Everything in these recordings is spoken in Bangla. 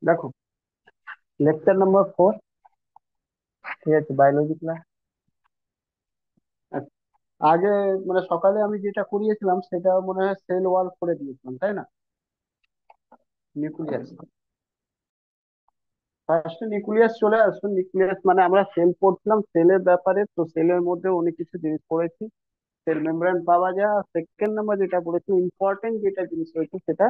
দেখো, লেকচার নাম্বার 4। ঠিক আছে, বায়োলজি ক্লাস। আগে মানে সকালে আমি যেটা করিয়েছিলাম সেটা মনে হয় সেল ওয়াল করে দিয়েছিলাম, তাই না? নিউক্লিয়াস। ফার্স্টে নিউক্লিয়াস চলে আসুন। নিউক্লিয়াস মানে আমরা সেল পড়ছিলাম, সেলের ব্যাপারে, তো সেলের মধ্যে অনেক কিছু জিনিস পড়েছি। সেল মেমব্রেন পাওয়া যায়। আর সেকেন্ড নাম্বার যেটা পড়েছি, ইম্পর্টেন্ট যেটা জিনিস রয়েছে সেটা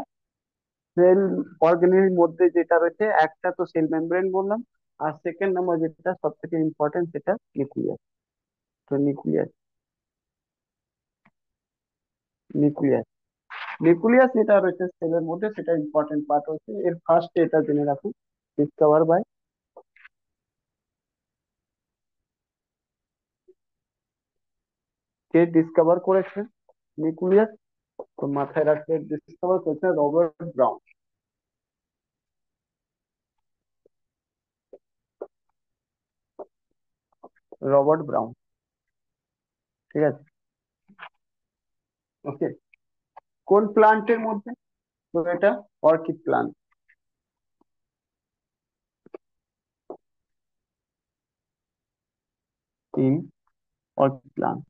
সেল অর্গানিজমের মধ্যে যেটা রয়েছে, একটা তো সেল মেমব্রেন বললাম। আর সেকেন্ড নাম্বার যেটা সব থেকে ইম্পর্টেন্ট সেটা নিউক্লিয়াস। তো নিউক্লিয়াস, নিউক্লিয়াস নিউক্লিয়াস যেটা রয়েছে সেলের মধ্যে সেটা ইম্পর্টেন্ট পার্ট হচ্ছে। এর ফার্স্ট এটা জেনে রাখুন, ডিসকভার বাই, কে ডিসকভার করেছে নিউক্লিয়াস? তো মাথায় রাখতে, ডিসকভার করেছে রবার্ট ব্রাউন। Robert brown. ঠিক আছে। ওকে। কোন প্লান্টের মধ্যে? তো এটা orchid plant. In orchid plant.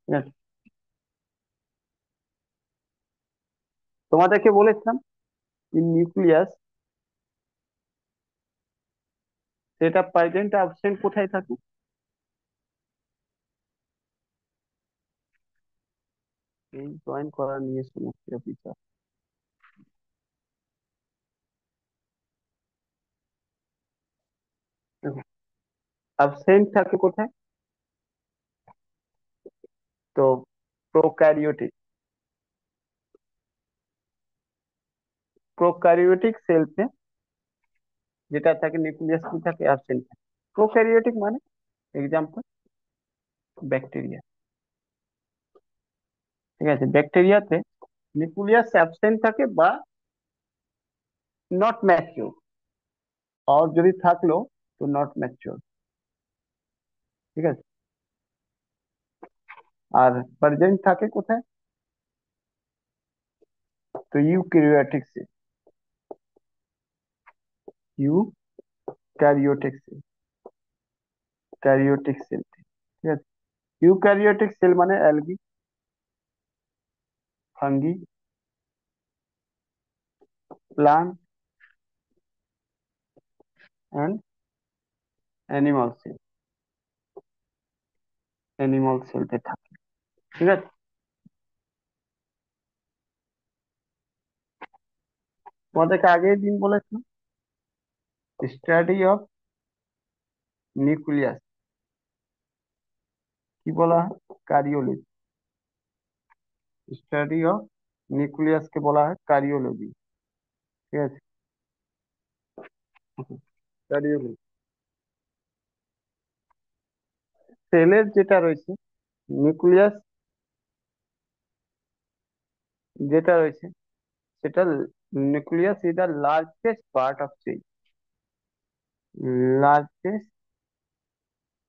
ঠিক আছে। তোমাদেরকে বলেছিলাম ইন নিউক্লিয়াস সেটা প্রেজেন্ট অ্যাবসেন্ট কোথায় থাকে? এই জয়েন করা নিয়ে সমস্যা বিচার। দেখো, অ্যাবসেন্ট থাকে কোথায়? তো প্রোক্যারিওটিক, প্রোক্যারিওটিক সেলসে যেটা থাকে নিউক্লিয়াস কি থাকে? অ্যাবসেন্ট থাকে। প্রোক্যারিওটিক মানে এক্সাম্পল ব্যাকটেরিয়া। ঠিক আছে, ব্যাকটেরিয়াতে নিউক্লিয়াস অ্যাবসেন্ট থাকে বা নট ম্যাচিওর, আর যদি থাকলো তো নট ম্যাচিওর। ঠিক আছে। আর প্রেজেন্ট থাকে কোথায়? তো eukaryotic cell, eukaryotic cell, karyotic cell. ঠিক আছে। ইউক্যারিওটিক সেল মানে algae, fungi, plant and animal cell. Animal সেলতে থাকে। ঠিক আছে। তোমাদেরকে আগের দিন বলেছিলাম স্টাডি অফ নিউক্লিয়াস কি বলা হয়? কারিওলজি। স্টাডি অফ নিউক্লিয়াসকে বলা হয় কারিওলজি। ঠিক আছে। কারিওলজি। সেলের যেটা রয়েছে, নিউক্লিয়াস যেটা রয়েছে সেটা, nucleus is the largest part of cell, largest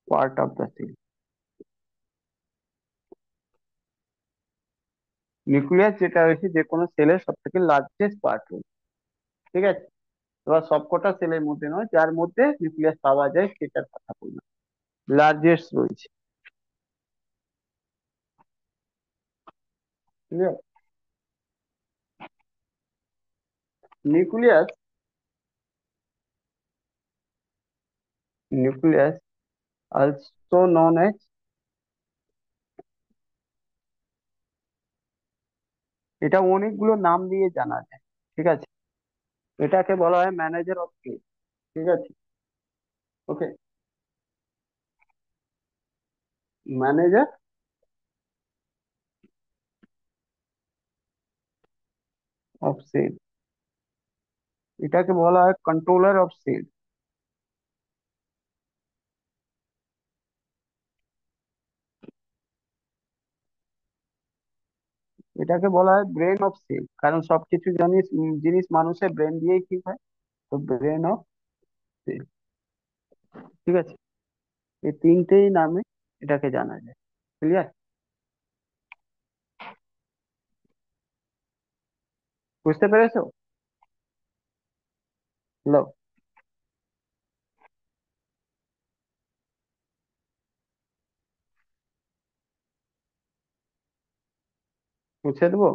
part of the cell. Nucleus যেটা রয়েছে যে কোনো সেলের সব থেকে লার্জেস্ট পার্ট রয়েছে। ঠিক আছে। এবার সবকটা সেলের মধ্যে নয়, যার মধ্যে নিউক্লিয়াস পাওয়া যায় সেটার কথা বললাম, লার্জেস্ট রয়েছে। Clear? Nucleus, nucleus also known as, এটা অনেকগুলো নাম দিয়ে জানা যায়। ঠিক আছে। এটাকে বলা হয় ম্যানেজার অফ সেল। ঠিক আছে। ওকে। ম্যানেজার অফ সেল, এটাকে বলা হয় কন্ট্রোলার অফ সেল, এটাকে বলা হয় ব্রেন অফ সেল। কারণ সবকিছু জিনিস জিনিস মানুষের ব্রেন দিয়েই ঠিক হয়। তো ব্রেন অফ সেল। ঠিক আছে। এই তিনটেই নামে এটাকে জানা যায়। ক্লিয়ার? বুঝতে পেরেছো? হ্যালো? মুছে দেবো?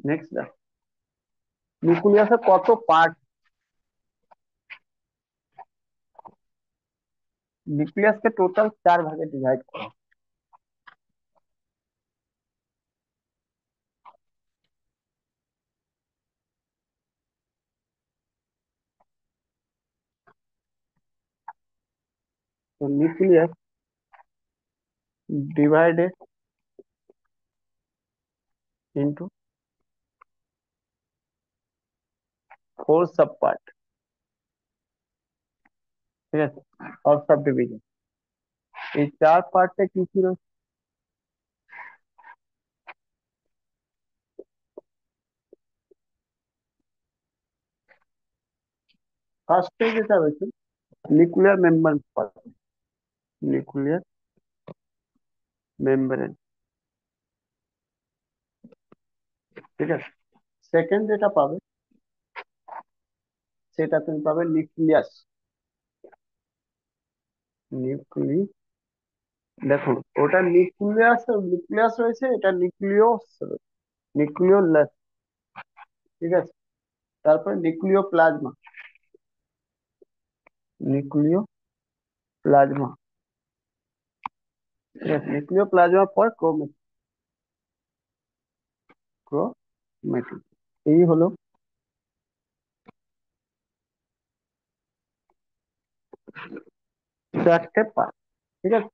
নেক্সট দেখো, নিউক্লিয়াসের কত পার্ট? নিউক্লিয়াসকে টোটাল 4 ভাগে ডিভাইড করা হয়। তো nucleus divided into 4 sub part. ঠিক আছে, অর সাব ডিভিশন। এই 4 পার্টে কি কি রয়েছে? ফার্স্টে যেটা রয়েছে nuclear membrane part, nuclear membrane. ঠিক আছে, সেকেন্ড যেটা পাবে সেটা তুমি পাবে নিউক্লিয়াস। নিউক্লি দেখো, ওটা নিউক্লিয়াস, নিউক্লিয়াস রয়েছে, এটা নিউক্লিয়স, নিউক্লিওলাস। ঠিক আছে, তারপরে নিউক্লিও প্লাজমা, নিউক্লিও প্লাজমা। ঠিক আছে, নিউক্লিও প্লাজমা পর ক্রোমেটিন। এই হলো 4টে পার্ট। ঠিক আছে,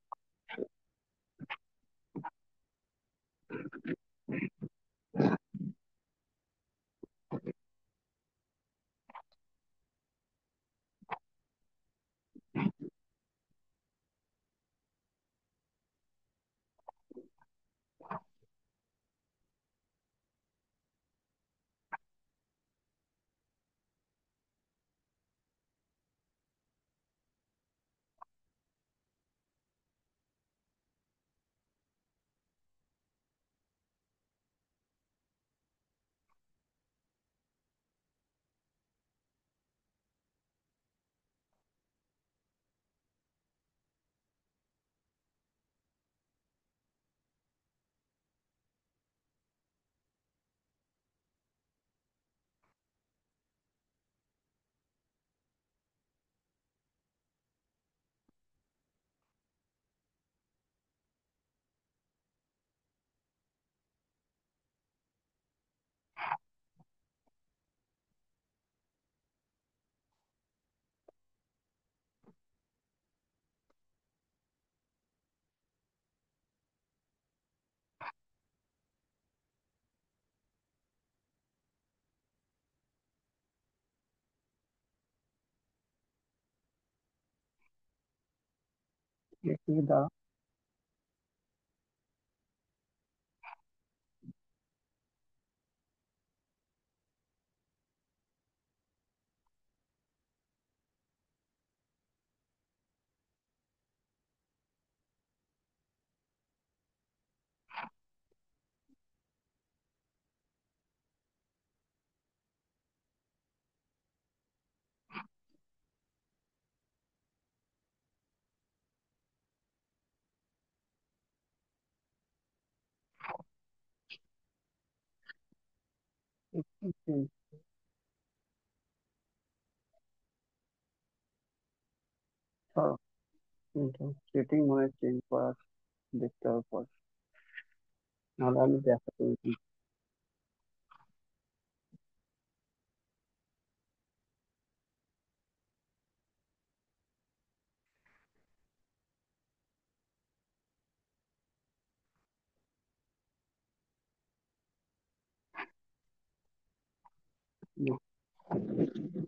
একটু দাঁড়াও। সেটিং মনে চেঞ্জ করা, দেখতে হবে পর, নাহলে আমি দেখাতে পারি।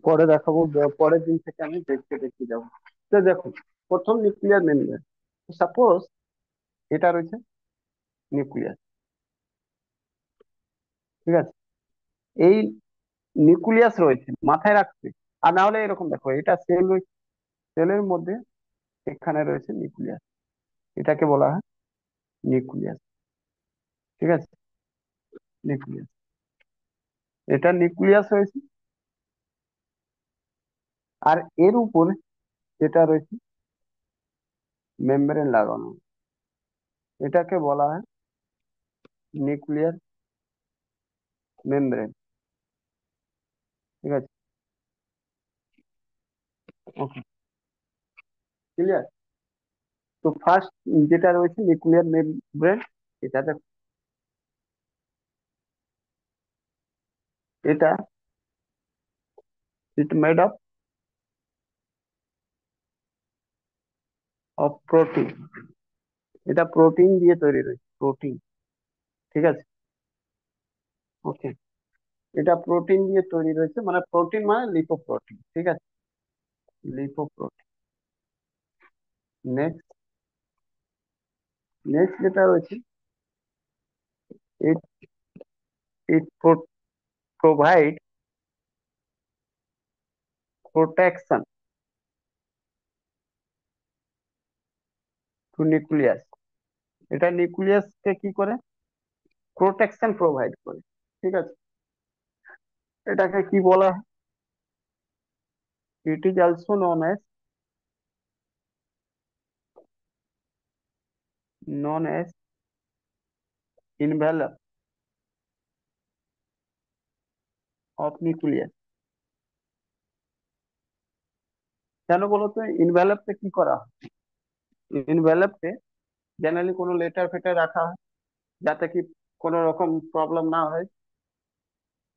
পরে দেখাবো, পরের দিন থেকে আমি দেখতে দেখতে যাবো। তো দেখো, প্রথম নিউক্লিয়ার মেমব্রেন, সাপোজ এটা রয়েছে নিউক্লিয়াস। ঠিক আছে, এই নিউক্লিয়াস রয়েছে, মাথায় রাখবে। আর না হলে এরকম দেখো, এটা সেল রয়েছে, সেলের মধ্যে এখানে রয়েছে নিউক্লিয়াস, এটাকে বলা হয় নিউক্লিয়াস। ঠিক আছে, নিউক্লিয়াস, এটা নিউক্লিয়াস রয়েছে। আর এর উপরে যেটা রয়েছে মেমব্রেন লাগানো, এটাকে বলা হয় নিউক্লিয়ার মেমব্রেন। ঠিক আছে, ওকে, ক্লিয়ার। তো ফার্স্ট যেটা রয়েছে নিউক্লিয়ার মেমব্রেন, এটাতে এটা it made up of protein, এটা প্রোটিন দিয়ে তৈরি রয়েছে, প্রোটিন। ঠিক আছে, ওকে, এটা প্রোটিন দিয়ে তৈরি রয়েছে, মানে প্রোটিন মানে লিপোপ্রোটিন। ঠিক আছে, লিপোপ্রোটিন। নেক্সট, নেক্সট যেটা রয়েছে, ইট ইট প্রোভাইড প্রোটেকশন টু নিউক্লিয়াস, এটা নিউক্লিয়াসকে কি করে, প্রোটেকশন প্রোভাইড করে। ঠিক আছে, এটাকে কি বলা হয়, it is also known as envelope of nucleus। কেন বলতো ইনভেলপে কি করা হয়, ইনভেলপে জেনারেলি কোনো লেটার ফেটার রাখা হয়, যাতে কি কোনো রকম প্রবলেম না হয়,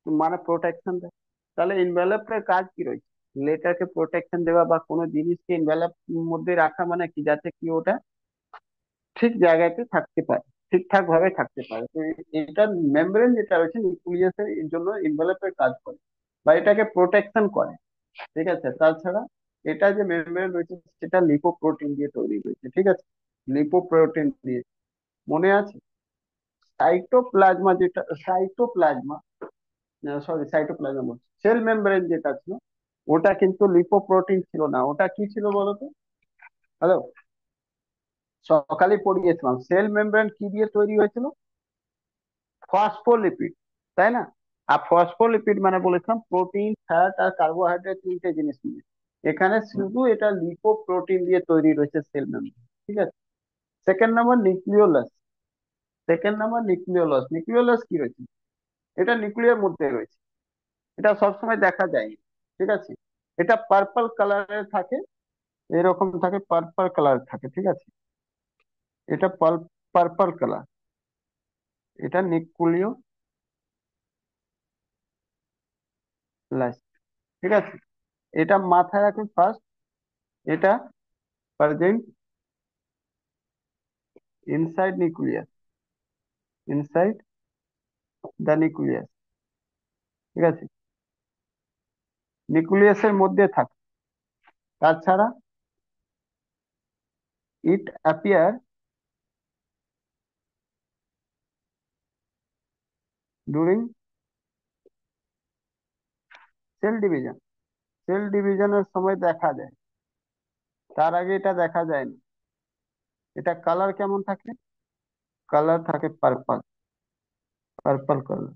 মানে প্রোটেকশন দেয়। তাহলে ইনভেলপের কাজ কি রয়েছে, লেটারকে প্রোটেকশন দেওয়া বা কোনো জিনিসকে ইনভেলপ মধ্যে রাখা, মানে কি যাতে কি ওটা ঠিক জায়গাতে থাকতে পারে, ঠিকঠাক ভাবে থাকতে পারে। তো এটা মেমব্রেন যেটা রয়েছে নিউক্লিয়াসের এর জন্য ইনভেলপের কাজ করে বা এটাকে প্রোটেকশন করে। ঠিক আছে, তাছাড়া এটা যে মেমব্রেন রয়েছে সেটা লিপোপ্রোটিন দিয়ে তৈরি রয়েছে। ঠিক আছে, লিপোপ্রোটিন দিয়ে, মনে আছে? সাইটোপ্লাজমা যেটা, সাইটোপ্লাজমা, সরি সাইটোপ্লাজমা বলছি, সেল মেমব্রেন যেটা ছিল ওটা কিন্তু লিপোপ্রোটিন ছিল না, ওটা কি ছিল বলতো? হ্যালো, সকালে পড়িয়েছিলাম সেল মেমব্রেন কি দিয়ে তৈরি হয়েছিল, ফসফোলিপিড, তাই না? আর ফসফোলিপিড মানে বলেছিলাম প্রোটিন, ফ্যাট আর কার্বোহাইড্রেট, তিনটে জিনিস নিয়ে। এখানে শুধু এটা লিপোপ্রোটিন দিয়ে তৈরি রয়েছে সেল মেমব্রেন। ঠিক আছে, second number nucleolus, second number nucleolus, nucleolus কি রয়েছে, এটা নিউক্লিয়ার মধ্যে রয়েছে, এটা সবসময় দেখা যায়। ঠিক আছে, এটা পার্পল কালারের থাকে, এরকম থাকে, পার্পল কালার থাকে। ঠিক আছে, এটা পার্পল কালার, এটা নিউক্লিওলাস। ঠিক আছে, এটা মাথায় রাখুন ফার্স্ট, এটা present inside nucleus, inside the nucleus. ঠিক আছে, নিউক্লিয়াসের মধ্যে থাকে। তাছাড়া it appear during cell division, cell ডিভিশনের সময় দেখা যায়, তার আগে এটা দেখা যায় না। এটা কালার কেমন থাকে, কালার থাকে পার্পল, পার্পল কালার।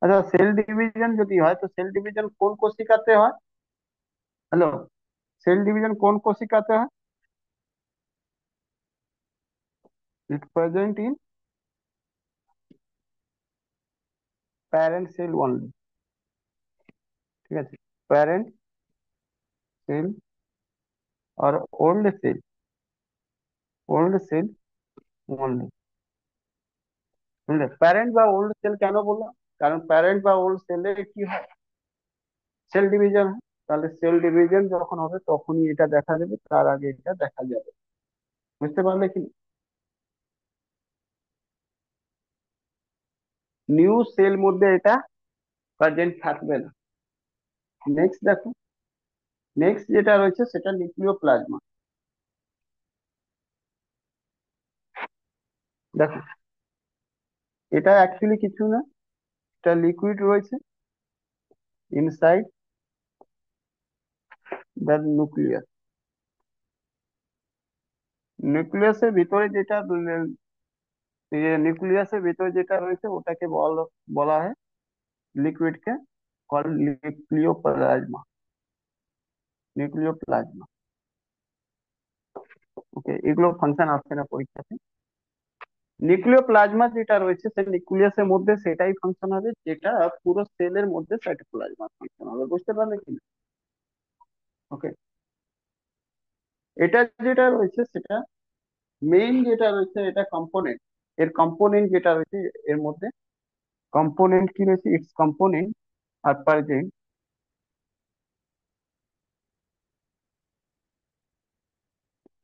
আচ্ছা, সেল ডিভিশন যদি হয় তো সেল ডিভিশন কোন কোশিকাতে হয়? হ্যালো, সেল ডিভিশন কোন কোশিকাতে হয়? It present in parent cell only. ঠিক আছে, প্যারেন্ট সেল আর old cell, old cell only. বুঝলে, প্যারেন্ট বা ওল্ড সেল কেন বললাম, কারণ প্যারেন্ট বা ওল্ড সেলে কি হয়, সেল ডিভিশন হয়। তাহলে সেল ডিভিশন যখন হবে তখনই এটা দেখা যাবে, তার আগে এটা দেখা যাবে। বুঝতে পারলে কি? নিউ সেল মধ্যে এটা প্রেজেন্ট থাকবে না। নেক্সট দেখো, নেক্সট যেটা রয়েছে সেটা নিউক্লিওপ্লাজমা। দেখো, এটা অ্যাকচুয়ালি কিছু না, এটা লিকুইড রয়েছে, ইনসাইড দ্য নিউক্লিয়াস। নিউক্লিয়াসের ভিতরে যেটা নিউক্লিয়াসের ভিতরে যেটা রয়েছে ওটাকে বলা হয় লিকুইডকে কল নিউক্লিওপ্লাজমা। নিউক্লিওপ্লাজমা। ওকে, এগুলো ফাংশন আসছে না পরীক্ষাতে। নিউক্লিওপ্লাজমা যেটা রয়েছে সেই নিউক্লিয়াসের মধ্যে সেটাই ফাংশন হবে যেটা পুরো সেলের মধ্যে সাইটোপ্লাজমা ফাংশন হবে, বুঝতে পারলে কি? ওকে, এটা যেটা রয়েছে সেটা মেইন যেটা রয়েছে এটা কম্পোনেন্ট। এর কম্পোনেন্ট যেটা রয়েছে এর মধ্যে কম্পোনেন্ট কি রয়েছে, ইটস কম্পোনেন্ট আর প্রেজেন্ট।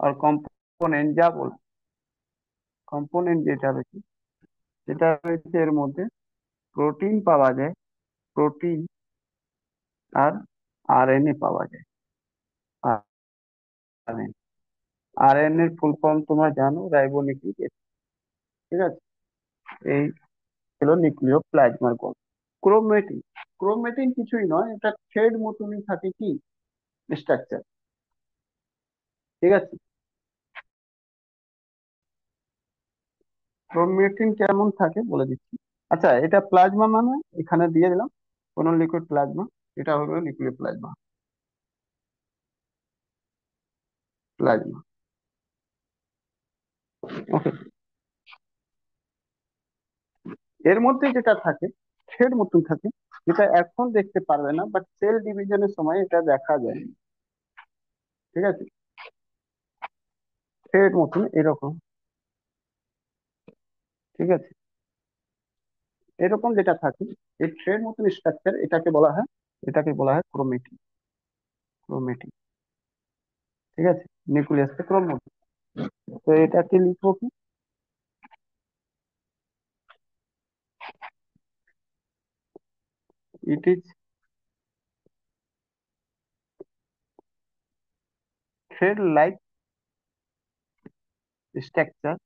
আর কম্পোনেন্ট যা বল, কম্পোনেন্ট যেটা রয়েছে সেটা রয়েছে এর মধ্যে প্রোটিন পাওয়া যায়, প্রোটিন আর আরএনএ পাওয়া যায়। আরএনএ, আরএনএ এর ফুল ফর্ম তোমরা জানো, রাইবোনিউক্লিক অ্যাসিড। ঠিক আছে, এই হলো নিউক্লিওপ্লাজমার গল্প। ক্রোমেটিন, ক্রোমেটিন কিছুই নয়, এটা থ্রেড মতনই থাকে কি স্ট্রাকচার। ঠিক আছে, ক্রোমেটিন কেমন থাকে বলে দিচ্ছি। আচ্ছা, এটা প্লাজমা মানে এখানে দিয়ে দিলাম কোন লিকুইড প্লাজমা, এটা হলো নিউক্লিওপ্লাজমা। প্লাজমা। ওকে, এর মধ্যে যেটা থাকে থ্রেড মতন থাকে, যেটা এখন দেখতে পারবে না বাট সেল ডিভিশনের সময় এটা দেখা যায়। ঠিক আছে, থ্রেড মতন এরকম। ঠিক আছে, এরকম যেটা থাকে এই থ্রেড মতন স্ট্রাকচার, এটাকে বলা হয় ক্রোমেটিন। ক্রোমেটিন। ঠিক আছে, নিউক্লিয়াসটা ক্রোম মতন। তো এটাকে লিখবো কি, it is thread like structure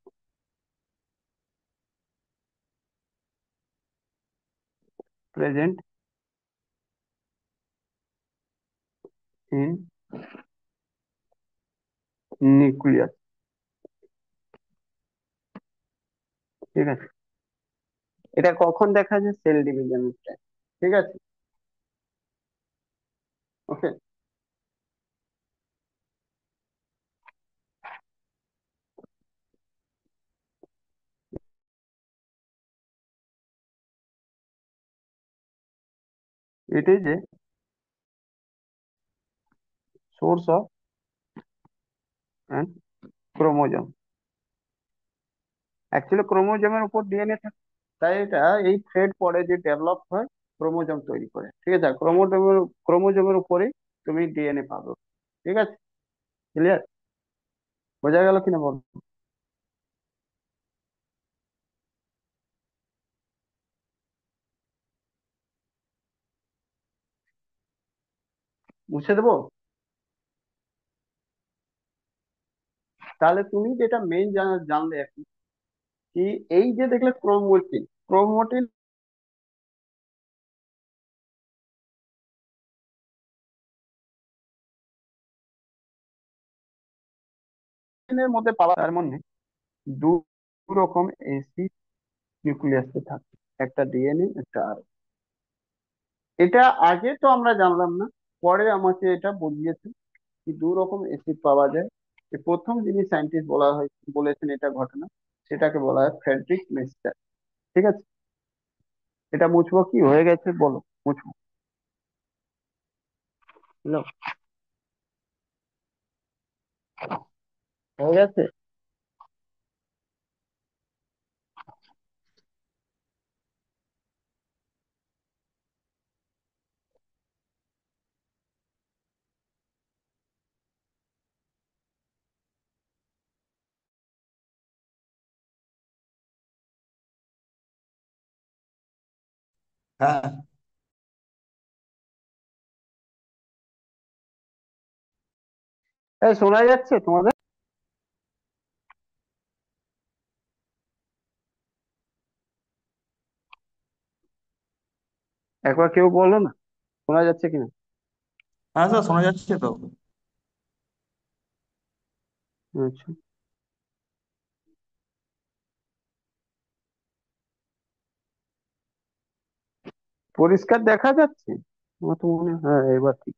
present in nucleus. ঠিক আছে, এটা কখন দেখা যায়, সেল ডিভিশনের টাইম। ঠিক আছে। Okay, it is a source of and chromosome. Actually ক্রোমোজোমের উপর ডিএনএ থাকে, তাই এটা এই থ্রেড পরে যে ডেভেলপ হয় ক্রোমোজোম তৈরি করে। ঠিক আছে, ক্রোমোজোমের উপরেই তুমি ডিএনএ পাবে। ঠিক আছে, ক্লিয়ার? বোঝা গেল কিনা বল? মুছে দেবো? তাহলে তুমি যেটা মেইন জানলে এখন কি, এই যে দেখলে ক্রোমোটিন, ক্রোমোটিনের মধ্যে পাওয়া তার মধ্যে দু রকম এসিড নিউক্লিয়াসে থাকে, একটা ডিএনএ একটা আর। এটা আগে তো আমরা জানলাম না, পরে আমাকে এটা বুঝিয়েছে কি দু রকম অ্যাসিড পাওয়া যায়। যে প্রথম যিনি সায়েন্টিস্ট বলেছেন এটা ঘটনা, সেটাকে বলা হয় ফ্রেডরিক নেস্টার। ঠিক আছে, এটা মুছবো কি হয়ে গেছে বলো? মুছবো? হলো? হয়ে গেছে? হ্যাঁ। এই শোনা যাচ্ছে তোমাদের? একবার কেউ বলো না। শোনা যাচ্ছে কিনা? হ্যাঁ স্যার, শোনা যাচ্ছে তো। আচ্ছা, পরিষ্কার দেখা যাচ্ছে? আমার তো মনে হয় হ্যাঁ, এবার ঠিক।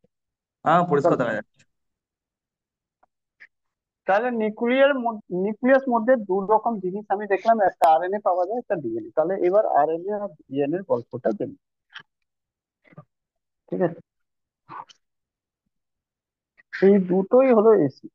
হ্যাঁ, পরিষ্কার চলো, দেখা যাচ্ছে। তাহলে নিউক্লিয়াস মধ্যে দু রকম জিনিস আমি দেখলাম, একটা আরএনএ পাওয়া যায়, একটা ডিএনএ। তাহলে এবার আরএনএ আর ডিএনএ এর গল্পটা দেখি। ঠিক আছে, এই দুটোই হলো এসি।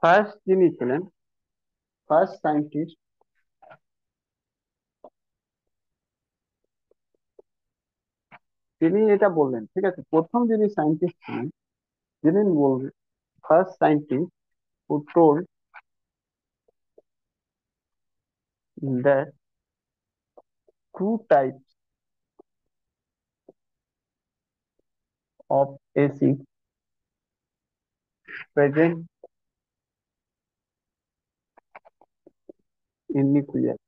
ফার্স্ট যিনি ছিলেন, ফার্স্ট সায়েন্টিস্ট, তিনি এটা বললেন, ঠিক আছে, প্রথম যিনি সায়েন্টিস্ট ছিলেন, যিনি বললেন, first scientist who told that two types of acid present in nucleus.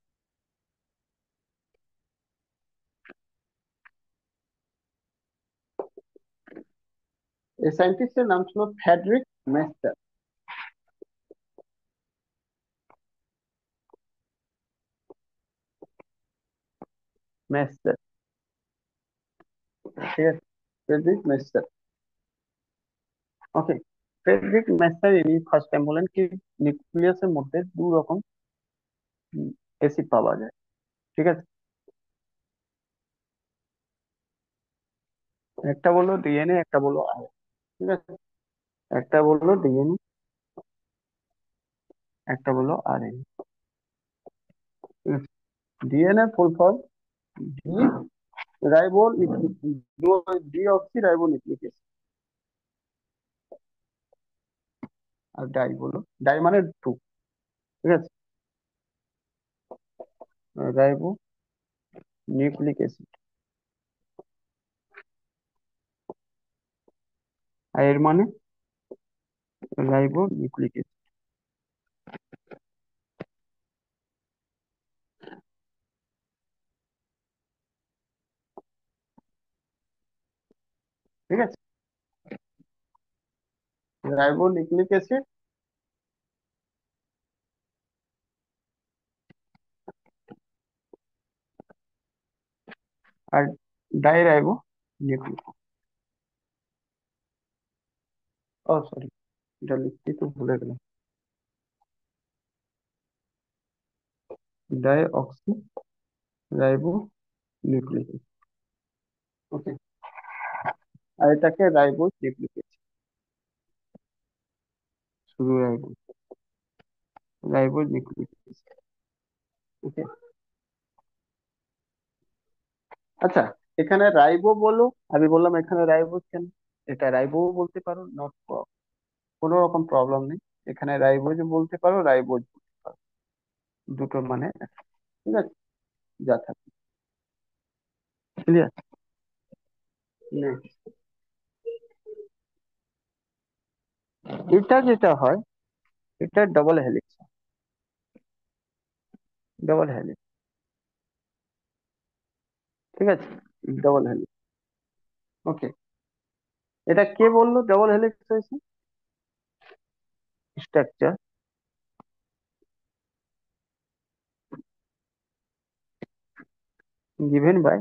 এই সায়েন্টিস্টের নাম ছিল ফ্রেডরিক মেস্টার। মেস্টার, ঠিক আছে, ফ্রেডরিক মেস্টার। ওকে, ফ্রেডরিক মেস্টার ইনি ফার্স্ট টাইম বলেন কি নিউক্লিয়াসের মধ্যে দু রকম অ্যাসিড পাওয়া যায়। ঠিক আছে, একটা বললো ডিএনএ, একটা বললো আরএনএ। ঠিক আছে, একটা বললো ডিএনএ, একটা বললো RNA. DNA full form D ribo, deoxyribonucleic acid. আর ডাই বলো, ডাই মানে টু। ঠিক আছে, রাইবো নিউক্লিক অ্যাসিড। আর এর মানে রাইবো নিউক্লিক অ্যাসিড। ঠিক আছে, রাইবো নিউক্লিক অ্যাসিড আর ডাই রাইবো নিউক্লিক। ও সরি, এটা লিখতে তো ভুলে গেলাম। Die oxy ribo nucleic. ওকে, আর এটাকে রাইবো নিউক্লিক অ্যাসিড, শুধু রাইবো, রাইবো নিউক্লিক অ্যাসিড। ওকে, আচ্ছা, এখানে রাইবো বলো, আমি বললাম এখানে রাইবো কেন, এটা রাইবো বলতে পারো, নট কোনো রকম প্রবলেম নেই। এখানে রাইবোজ বলতে পারো, রাইবোজ বলতে পারো, দুটোর মানে এক। ঠিক আছে, যা থাকে ক্লিয়ার। এটা যেটা হয়, এটা ডবল হেলিক্স। ডবল হেলিক্স, ঠিক আছে, ডবল হেলিক্স। ওকে, এটা কে বললো ডবল হেলিক্স হয়েছে? স্ট্রাকচার given by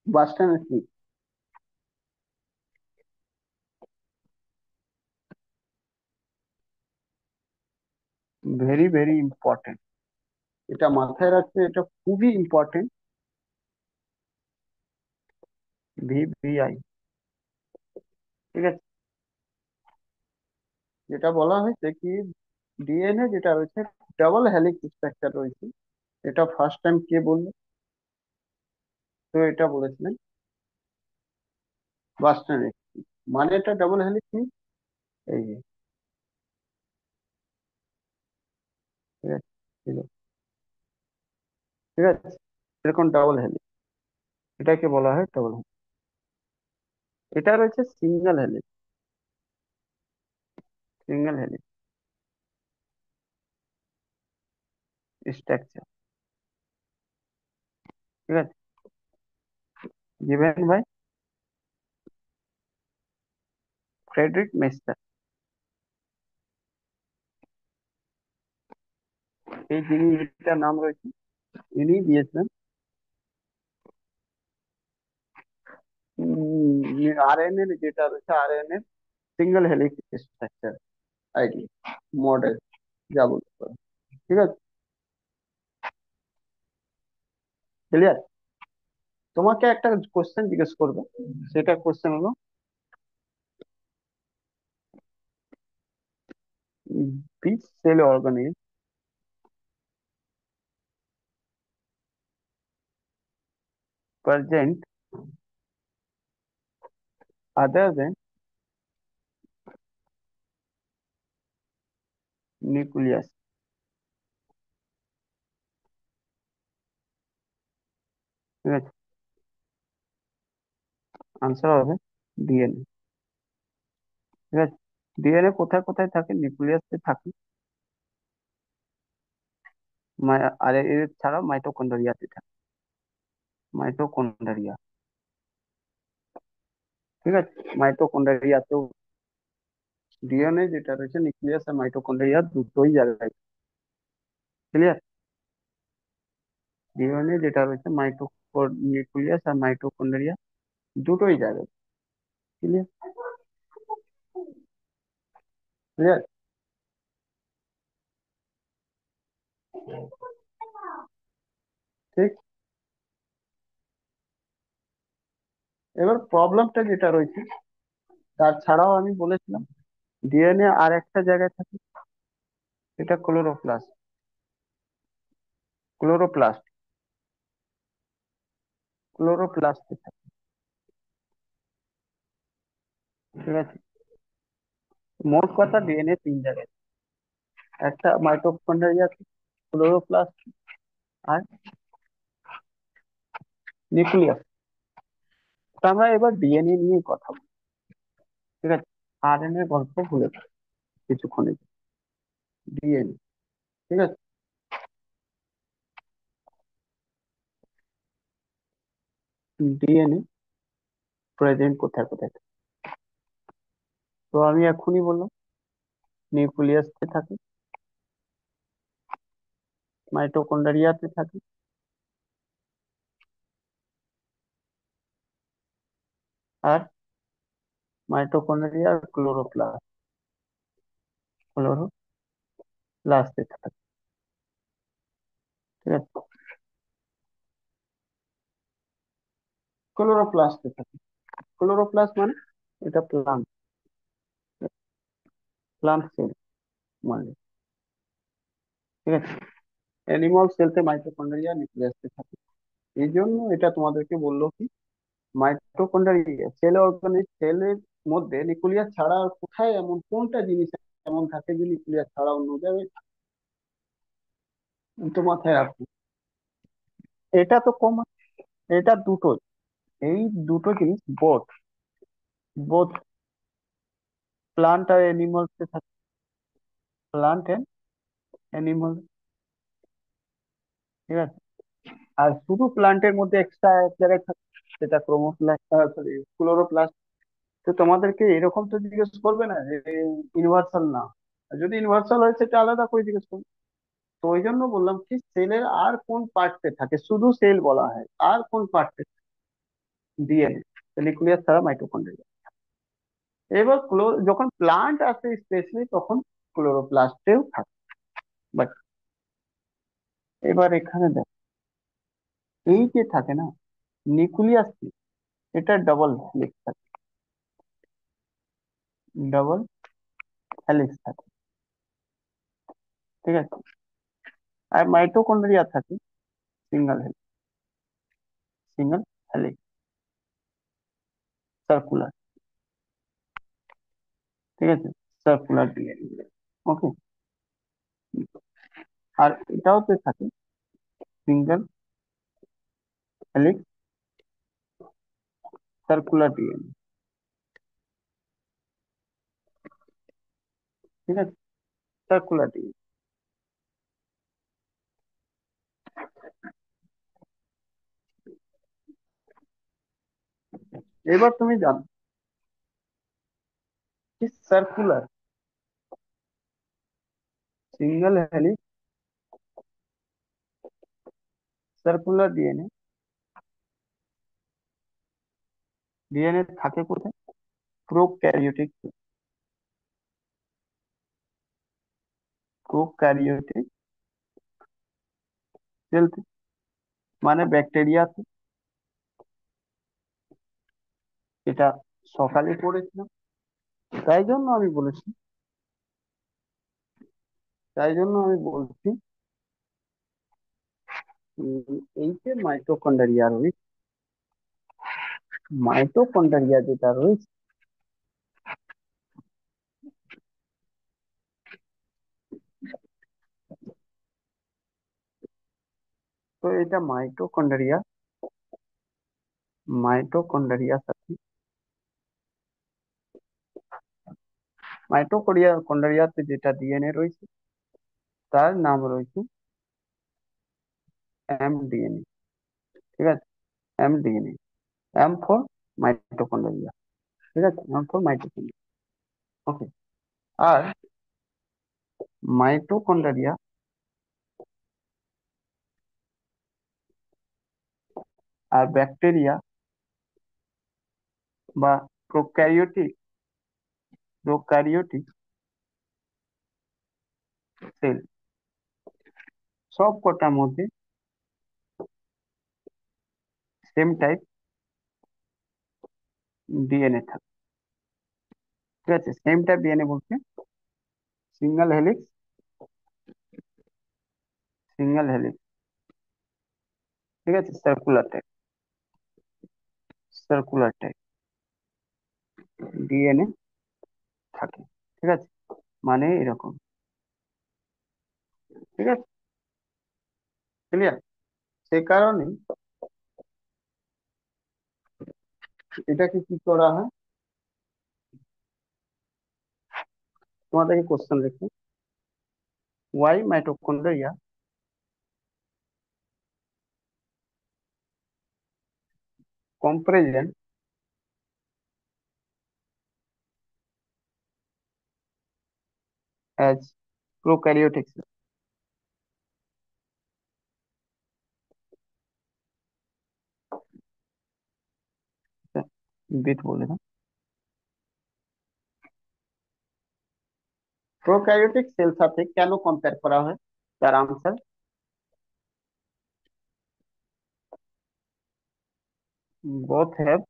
বাস্টান স্মিথ। ভেরি ভেরি ইম্পর্টেন্ট, এটা মাথায় রাখতে, এটা খুবই ইম্পর্টেন্ট। ভিভিআই, ঠিক আছে, যেটা বলা হয়েছে কি ডিএনএ যেটা রয়েছে ডাবল হেলিক্স স্ট্রাকচার রয়েছে। এটা ফার্স্ট টাইম কে বললো? তো এটা বলেছিলেন বাস্টার। মানে এটা ডাবল হেলিক্স কি? এই যে, ঠিক আছে, ঠিক আছে, এরকম ডাবল হেলিক্স, এটাকে বলা হয় ডাবল হেলিক্স। এটা রয়েছে single helix. Single helix structure. ঠিক আছে, given by ফ্রেডরিক মেস্টার। এই যিনি এটার নাম রয়েছে, ইনি দিয়েছিলেন আরএনএ যেটা রয়েছে, RNA single helix structure ID model, যা বলতে পারো। ঠিক আছে, ক্লিয়ার? তোমাকে একটা কোশ্চেন জিজ্ঞেস করবে, সেটা কোশ্চেন হলো, which cell organism present other than nucleus? ঠিক আছে, আনসার হবে ডিএনএ। ঠিক আছে, ডিএনএ কোথায় কোথায় থাকে? নিউক্লিয়াসে থাকে, আর এর ছাড়াও মাইটোকন্ড্রিয়াতে থাকে। মাইটোকন্ড্রিয়া, ঠিক আছে, মাইটোকন্ড্রিয়াতেও ডিএনএ যেটা রয়েছে নিউক্লিয়াস আর মাইটোকন্ড্রিয়া দুটোই জায়গায়। ক্লিয়ার? ডিএনএ যেটা রয়েছে নিউক্লিয়াস আর মাইটোকন্ড্রিয়া দুটোই জায়গায়। ক্লিয়ার? ক্লিয়ার? ঠিক। এবার প্রবলেমটা যেটা রয়েছে, তার ছাড়াও আমি বলেছিলাম ডিএনএ আর একটা জায়গায় থাকে, এটা ক্লোরোপ্লাস্ট। ক্লোরোপ্লাস্ট, ক্লোরোপ্লাস্টে থাকে। ঠিক আছে, মোট কথা ডিএনএ তিন জায়গায়, একটা মাইটোকন্ড্রিয়া, ক্লোরোপ্লাস্ট, আর নিউক্লিয়াস। তো আমরা এবার ডিএনএ নিয়ে কথা বলি। ঠিক আছে, আরএনএ গল্প ভুলে যাই কিছুক্ষণের জন্য। ডিএনএ, ঠিক আছে, ডিএনএ প্রেজেন্ট কোথায় কোথায় থাকে? তো আমি এখনই বললাম নিউক্লিয়াসে থাকে, মাইটোকন্ড্রিয়াতে থাকে, আর মাইটোকন্ড্রিয়া আর ক্লোরোপ্লাস্টে থাকে। ঠিক আছে, ক্লোরোপ্লাস্টে থাকে। ক্লোরোপ্লাস্ট মানে এটা প্লান্ট, প্লান্ট সেল মানে। ঠিক আছে, অ্যানিমাল সেলতে মাইটোকন্ড্রিয়া নিউক্লিয়াসে থাকে। এই জন্য এটা তোমাদেরকে বললো কি, মাইটোকন্ড্রিয়া সেল অর্গানিক সেলের মধ্যে নিউক্লিয়াস ছাড়া আর কোথায় এমন কোনটা জিনিস এমন থাকে যে নিউক্লিয়াস ছাড়া অন্য জায়গায় তো মাথায় রাখো। এটা তো কমন, এটা দুটো, এই দুটো জিনিস বোথ, বোথ প্লান্ট আর অ্যানিমালস এ থাকে। Plant and animal. ঠিক আছে, আর শুধু প্লান্টের মধ্যে এক্সট্রা এক জায়গায় থাকে, সেটা ক্রোমোপ্লাস্ট, সরি ক্লোরোপ্লাস্ট। তো তোমাদেরকে এরকম তো জিজ্ঞেস করবে না যে ইউনিভার্সাল না, আর যদি ইউনিভার্সাল হয় সেটা আলাদা করে জিজ্ঞেস করবে। তো ওই জন্য বললাম কি, সেলের আর কোন পার্টে থাকে, শুধু সেল বলা হয়, আর কোন পার্টে? ডিএনএ, নিউক্লিয়াস ছাড়া মাইটোকন্ড্রিয়া। এবার যখন প্লান্ট আসে স্পেশালি তখন ক্লোরোপ্লাস্টেও থাকে। বাট এবার এখানে দেখ, এই যে থাকে না নিউক্লিয়াস, এটা ডাবল হেলিক্স থাকে, ডাবল হেলিক্স থাকে। ঠিক আছে। আর মাইটোকন্ড্রিয়া থাকে সিঙ্গেল সিঙ্গেল হেলিক্স, সার্কুলার। ঠিক আছে, সার্কুলার ডিএনএ। ওকে। আর এটাও তো থাকে সিঙ্গেল হেলিক্স, সার্কুলার ডিএনএ। ঠিক আছে, সার্কুলার ডিএনএ। এবার তুমি জানো যে circular single helix circular DNA, DNA থাকে কোথায়? প্রোক্যারিওটিক, প্রোক্যারিওটিক সেল, মানে ব্যাকটেরিয়াতে। এটা সকালে পড়েছিলাম, তাই জন্য আমি বলেছি, তাই জন্য আমি বলছি এই যে মাইটোকন্ড্রিয়া রয়েছে, মাইটোকন্ড্রিয়া যেটা রয়েছে, তো এটা মাইটোকন্ড্রিয়া, মাইটোকন্ড্রিয়ার সাথে, মাইটোকন্ড্রিয়া কন্ড্রিয়াতে যেটা ডিএনএ রয়েছে তার নাম রয়েছে এমডিএনএ। ঠিক আছে, এমডিএনএ, এম ফর মাইটোকন্ড্রিয়া। ঠিক আছে, এম ফর মাইটোকন্ড্রিয়া। ওকে। আর মাইটোকন্ড্রিয়া আর ব্যাকটেরিয়া বা প্রোক্যারিওটিক, প্রোক্যারিওটিক সেল সব কটার মধ্যে সেম টাইপ ডিএনএ থাকে। ঠিক আছে, সেম টাইপ ডিএনএ বলতে সিঙ্গেল হেলিক্স, সিঙ্গেল হেলিক্স। ঠিক আছে, circular type, circular type DNA থাকে। ঠিক আছে, মানে এরকম। ঠিক আছে, ক্লিয়ার। সে কারণে এটাকে কি করা হয়, তোমাদেরকে কোশ্চেন লিখে, why mitochondria comparison as prokaryotic cell, বিট বলে না, প্রোক্যারিওটিক সেল সাথে কেন কম্পেয়ার করা হয়? তার answer, both have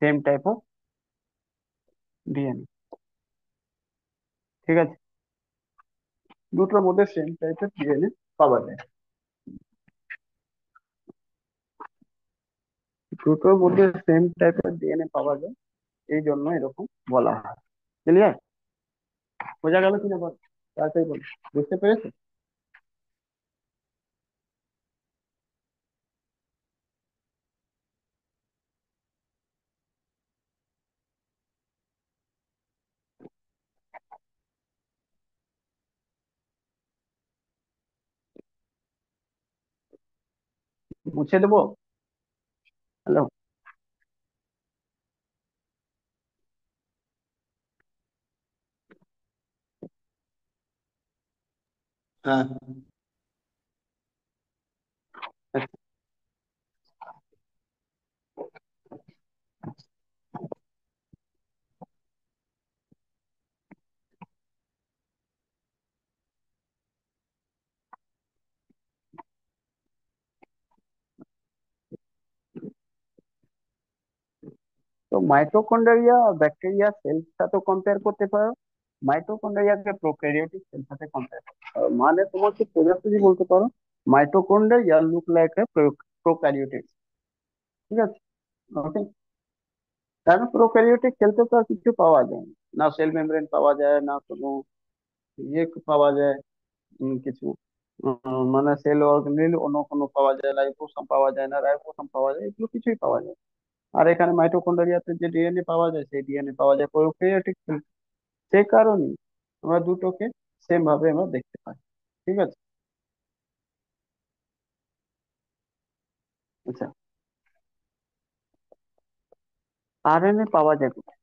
same type of DNA. ঠিক আছে, দুটোর মধ্যে সেম টাইপের ডিএনএ পাওয়া যায়, দুটোর মধ্যে সেম টাইপের ডিএনএ পাওয়া যায়, এই জন্য এরকম বলা হয়। ক্লিয়ার? বোঝা গেল কিনা বল, তাড়াতাড়ি বল, বুঝতে পেরেছো? মুছে দেবো? হ্যালো? হ্যাঁ। তো মাইটোকন্ড্রিয়া আর ব্যাকটেরিয়া সেলটা তো কম্পেয়ার করতে পারো, মাইটোকন্ড্রিয়াকে প্রোক্যারিওটিক সেল সাথে কম্পেয়ার করো, মানে তোমাকে সোজাসুজি বলতে পারো mitochondria look like a prokaryotic. ঠিক আছে, ওকে। কারণ প্রোক্যারিওটিক সেলতে তো আর কিছু পাওয়া যায় না, না সেল মেমব্রেন পাওয়া যায় না, কোনো ইয়ে পাওয়া যায়, কিছু মানে সেল অর্গানেল অন্য কোনো পাওয়া যায়, রাইবোসোম পাওয়া যায় না, রাইবোসোম পাওয়া যায়, এগুলো কিছুই পাওয়া যায় না। আর এখানে মাইটোকন্ড্রিয়াতে যে ডিএনএ পাওয়া যায় সেই ডিএনএ পাওয়া যায় প্রোক্যারিওটিক সেল। সেই কারণেই আমরা দুটোকে সেম ভাবে আমরা দেখতে পাই। ঠিক আছে। আচ্ছা, আরএনএ পাওয়া যায় কোথায়?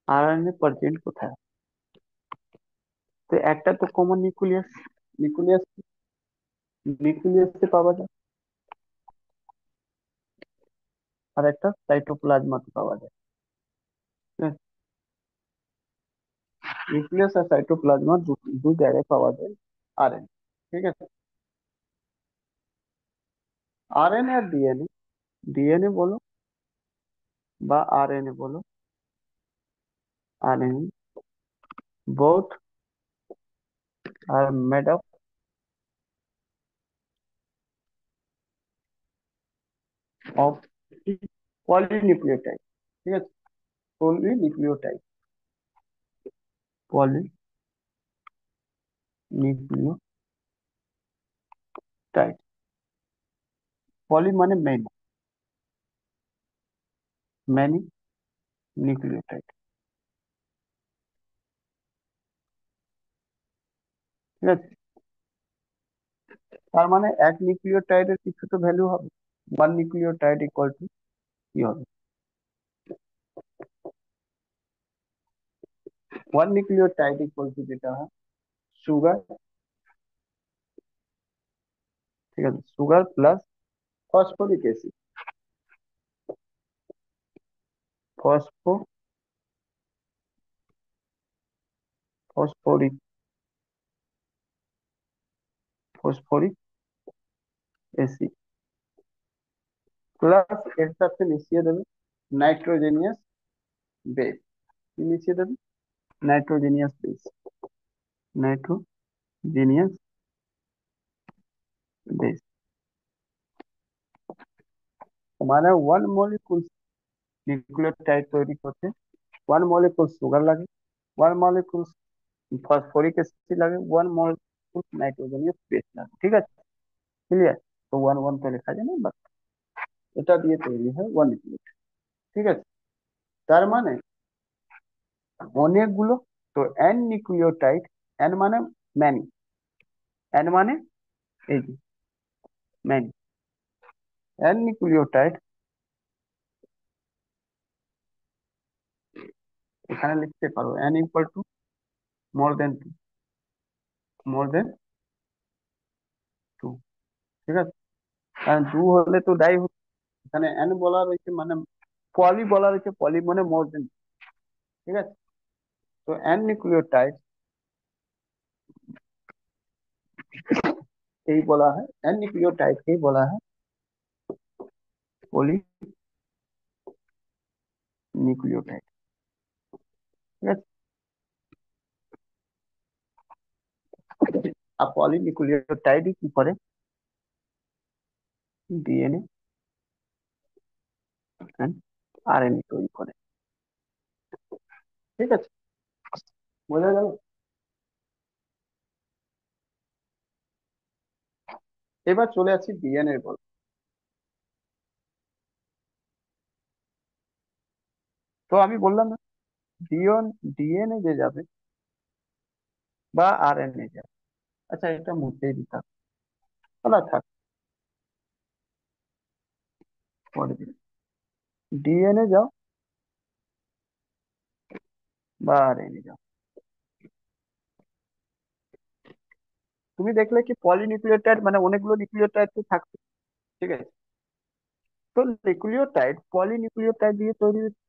আরএনএ প্রেজেন্ট কোথায়? তো একটা তো কমন নিউক্লিয়াস, নিউক্লিয়াস, নিউক্লিয়াসে পাওয়া যায়। আর একটা সাইটোপ্লাজমাতে পাওয়া যায়। নিউক্লিয়াস আর সাইটোপ্লাজমা দু জায়গায় পাওয়া যায় আরএনএ। ঠিক আছে। আরএনএ আর ডিএনএ, ডিএনএ বলো বা আরএনএ বলো, RNA both are made up of polynucleotide. ঠিক আছে, পলিনিউক্লিওটাইড, পলিনিউক্লিওটাইড। পলি মানে মেনি, মেনি নিউক্লিওটাইড। ঠিক আছে, তার মানে এক নিউক্লিওটাইডের কিছু তো ভ্যালু হবে। ওয়ান নিউক্লিওটাইড ইকুয়াল টু কি হবে? ওয়ান নিউক্লিওটাইড ইকুয়াল টু যেটা হয় সুগার। ঠিক আছে, sugar plus phosphoric acid, ফসফো phosphoric phosphoric acid plus এর সাথে মিশিয়ে দেবে নাইট্রোজেনিয়াস বেস। কি মিশিয়ে দেবে? নাইট্রোজেনিয়াস বেস, নাইট্রোজেনিয়াস বেস। মানে ওয়ান মলিকুল নিউক্লিওটাইড তৈরি করতে ওয়ান মলিকুল সুগার লাগে, ওয়ান মলিকুল ফসফরিক অ্যাসিড লাগে, ওয়ান মলিকুল নাইট্রোজেনিয়াস বেস লাগে। ঠিক আছে, ক্লিয়ার? তো ওয়ান ওয়ান তো লেখা যায় না, বাট এটা দিয়ে তৈরি হয় ওয়ান নিউক্লিওটাইড। ঠিক আছে, তার মানে অনেকগুলো, তো এন নিউক্লিওটাইড, এন মানে ম্যানি, এন মানে এই যে ম্যানি, এন নিউক্লিওটাইড এখানে লিখতে পারো N equal to more than two, more than two. ঠিক আছে, কারণ টু হলে তো ডাই হচ্ছে। এখানে এন বলা রয়েছে মানে পলি বলা রয়েছে, পলি মানে মোর দেন। ঠিক আছে, তো এন নিউক্লিওটাইড এই বলা হয়, এন নিউক্লিওটাইডকেই বলা হয় পলি নিউক্লিওটাইড। ঠিক আছে, আর পলি নিউক্লিওটাইডই কি করে? ডিএনএ এন্ড আরএনএ তৈরি করে। ঠিক আছে, বোঝা গেল? এবার চলে আসি ডিএনএ এর বল। তো আমি বললাম না, ডিএনএ যে যাবে বা আরএনএ যাবে। আচ্ছা, এটা মুছেই দিতাম, না থাক, পরে দিন। ডিএনএ যাও বা আরএনএ যাও, তুমি দেখলে কি পলিনিউক্লিওটাইড মানে অনেকগুলো নিউক্লিওটাইড তো থাকছে। ঠিক আছে, তো নিউক্লিওটাইড পলিনিউক্লিওটাইড দিয়ে তৈরি হচ্ছে,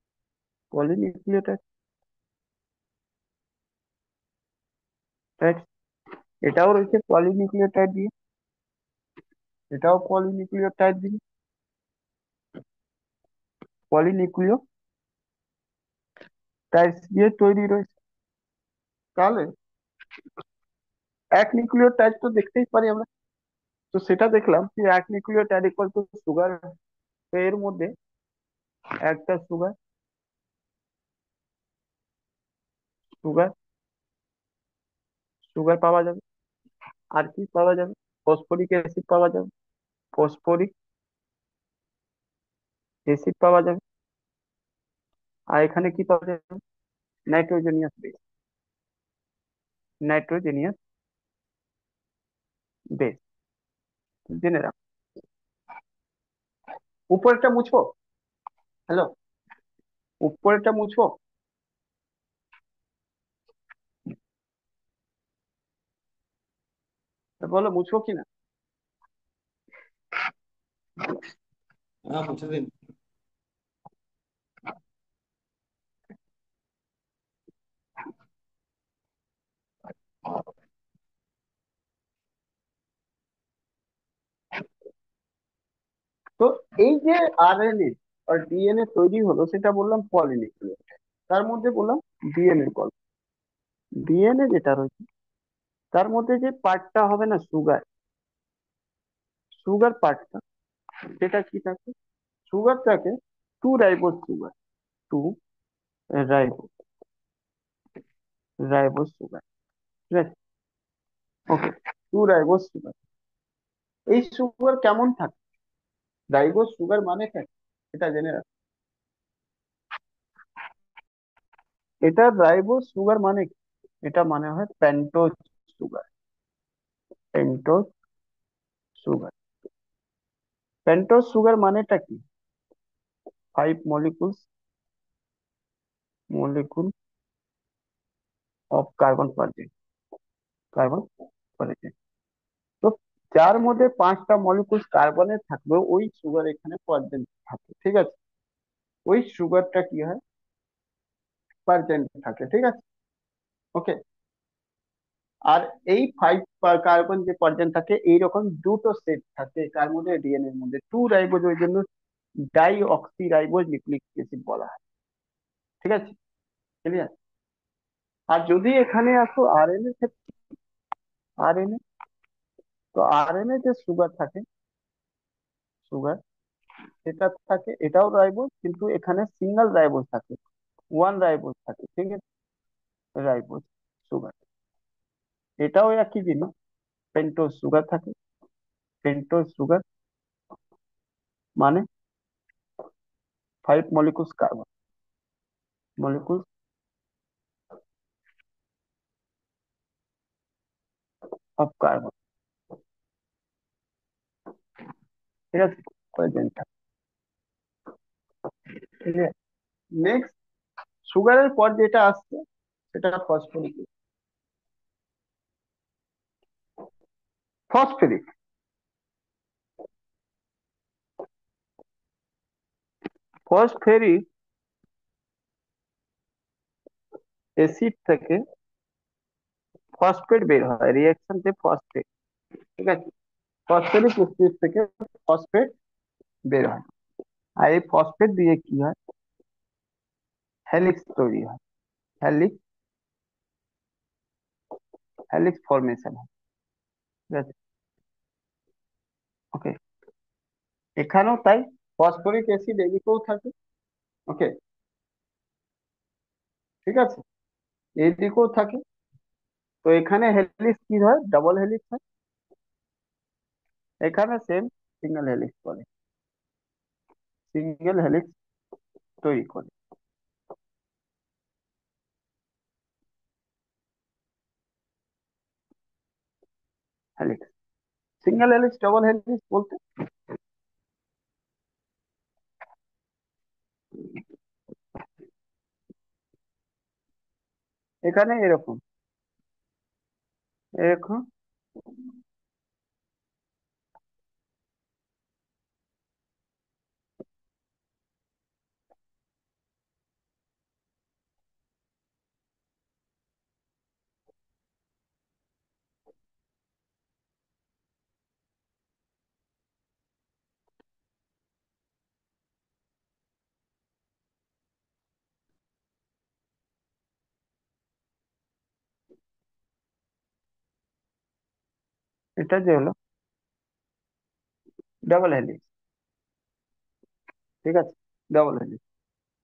পলিনিউক্লিওটাইড। রাইট, এটাও রয়েছে পলিনিউক্লিওটাইড দিয়ে, এটাও পলিনিউক্লিওটাইড দিয়ে, পলিনিউক্লিওটাইড দিয়ে তৈরি রয়েছে। তাহলে এক নিউক্লিওটাইড তো দেখতেই পারি আমরা। তো সেটা দেখলাম যে এক নিউক্লিওটাইড ইকুয়াল টু সুগার। এর মধ্যে একটা সুগার, সুগার, সুগার পাওয়া যাবে। আর কি পাওয়া যাবে? ফসফরিক অ্যাসিড পাওয়া যাবে। ফসফরিক অ্যাসিড পাওয়া যাবে। আর এখানে কি পাওয়া যাবে? নাইট্রোজেনিয়াস বেস। নাইট্রোজেনিয়াস বেস জেনে রাখ। উপরেরটা মুছবো? হ্যালো, উপরেরটা মুছবো? তা বলো মুছবো কিনা। হ্যাঁ, মুছে দিন। তো এই যে আরএনএ আর ডিএনএ তৈরি হলো সেটা বললাম পলিনিউক্লিওটাইড। তার মধ্যে বললাম ডিএনএ গল্প। ডিএনএ যেটা রয়েছে তার মধ্যে যে পার্টটা হবে না, সুগার, সুগার পার্টটা, সেটা কি থাকে? সুগার থাকে two ribose sugar. Two ribose, ribose sugar. ঠিক আছে, ওকে। Two ribose sugar. এই সুগার কেমন থাকে? রাইবোজ সুগার মানে থাকে, এটা জেনে রাখ। এটা রাইবোজ সুগার মানে কি? এটা মানে হয় pentose sugar. Pentose sugar. Pentose sugar মানেটা কি? 5 molecules, molecule of carbon per chain, carbon per chain। তো যার মধ্যে 5টা মলিকুল কার্বনের থাকবে ওই সুগার এখানে পার্সেন্ট থাকে, ঠিক আছে। ওই সুগারটা কি হয়? পার্সেন্ট থাকে, ঠিক আছে, ওকে। আর এই 5 কার্বন যে পার্সেন্ট থাকে এইরকম দুটো সেট থাকে কার মধ্যে? ডিএনএ এর মধ্যে। টু রাইবোজ, ওই জন্য die oxy ribose nucleic acid বলা হয়, ঠিক আছে, ক্লিয়ার। আর যদি এখানে আসো আরএনএ ক্ষেত্রে, আরএনএ, তো আরএনএ যে সুগার থাকে, সুগার, সেটা থাকে, এটাও রাইবোজ কিন্তু এখানে সিঙ্গেল রাইবোজ থাকে, ওয়ান রাইবোজ থাকে, ঠিক আছে, রাইবোজ সুগার। এটাও একই জিনিস, পেন্টোজ সুগার থাকে। পেন্টোজ সুগার মানে 5 molecules carbon, molecule of carbon, ঠিক আছে, প্রেজেন্ট থাকে, ঠিক আছে। নেক্সট, সুগারের পর যেটা আসছে সেটা ফসফরিক। ফসফরিক, ফসফরিক অ্যাসিড থেকে ফসফেট বের হয়, রিয়াকশন তে ফসফেট, ঠিক আছে। ফসফরিক অ্যাসিড থেকে ফসফেট বের হয়। আর এই ফসফেট দিয়ে কি হয়? হেলিক্স তৈরি হয়। হেলিক্স, হেলিক্স ফরমেশন হয়, ঠিক আছে, ওকে। এখানেও তাই, ফসফরিক অ্যাসিড এদিকেও থাকে, ওকে, ঠিক আছে, এইদিকেও থাকে। তো এখানে হেলিক্স কি হয়? ডাবল হেলিক্স হয়। এখানে সেম সিঙ্গেল হেলিক্স করে, সিঙ্গেল হেলিক্স তৈরি করে, helix. Single helix double helix বলতে এখানে এরকম, এরকম, এটা যে হলো ডাবল হেলিক্স। ঠিক আছে, ডাবল হেলিক্স।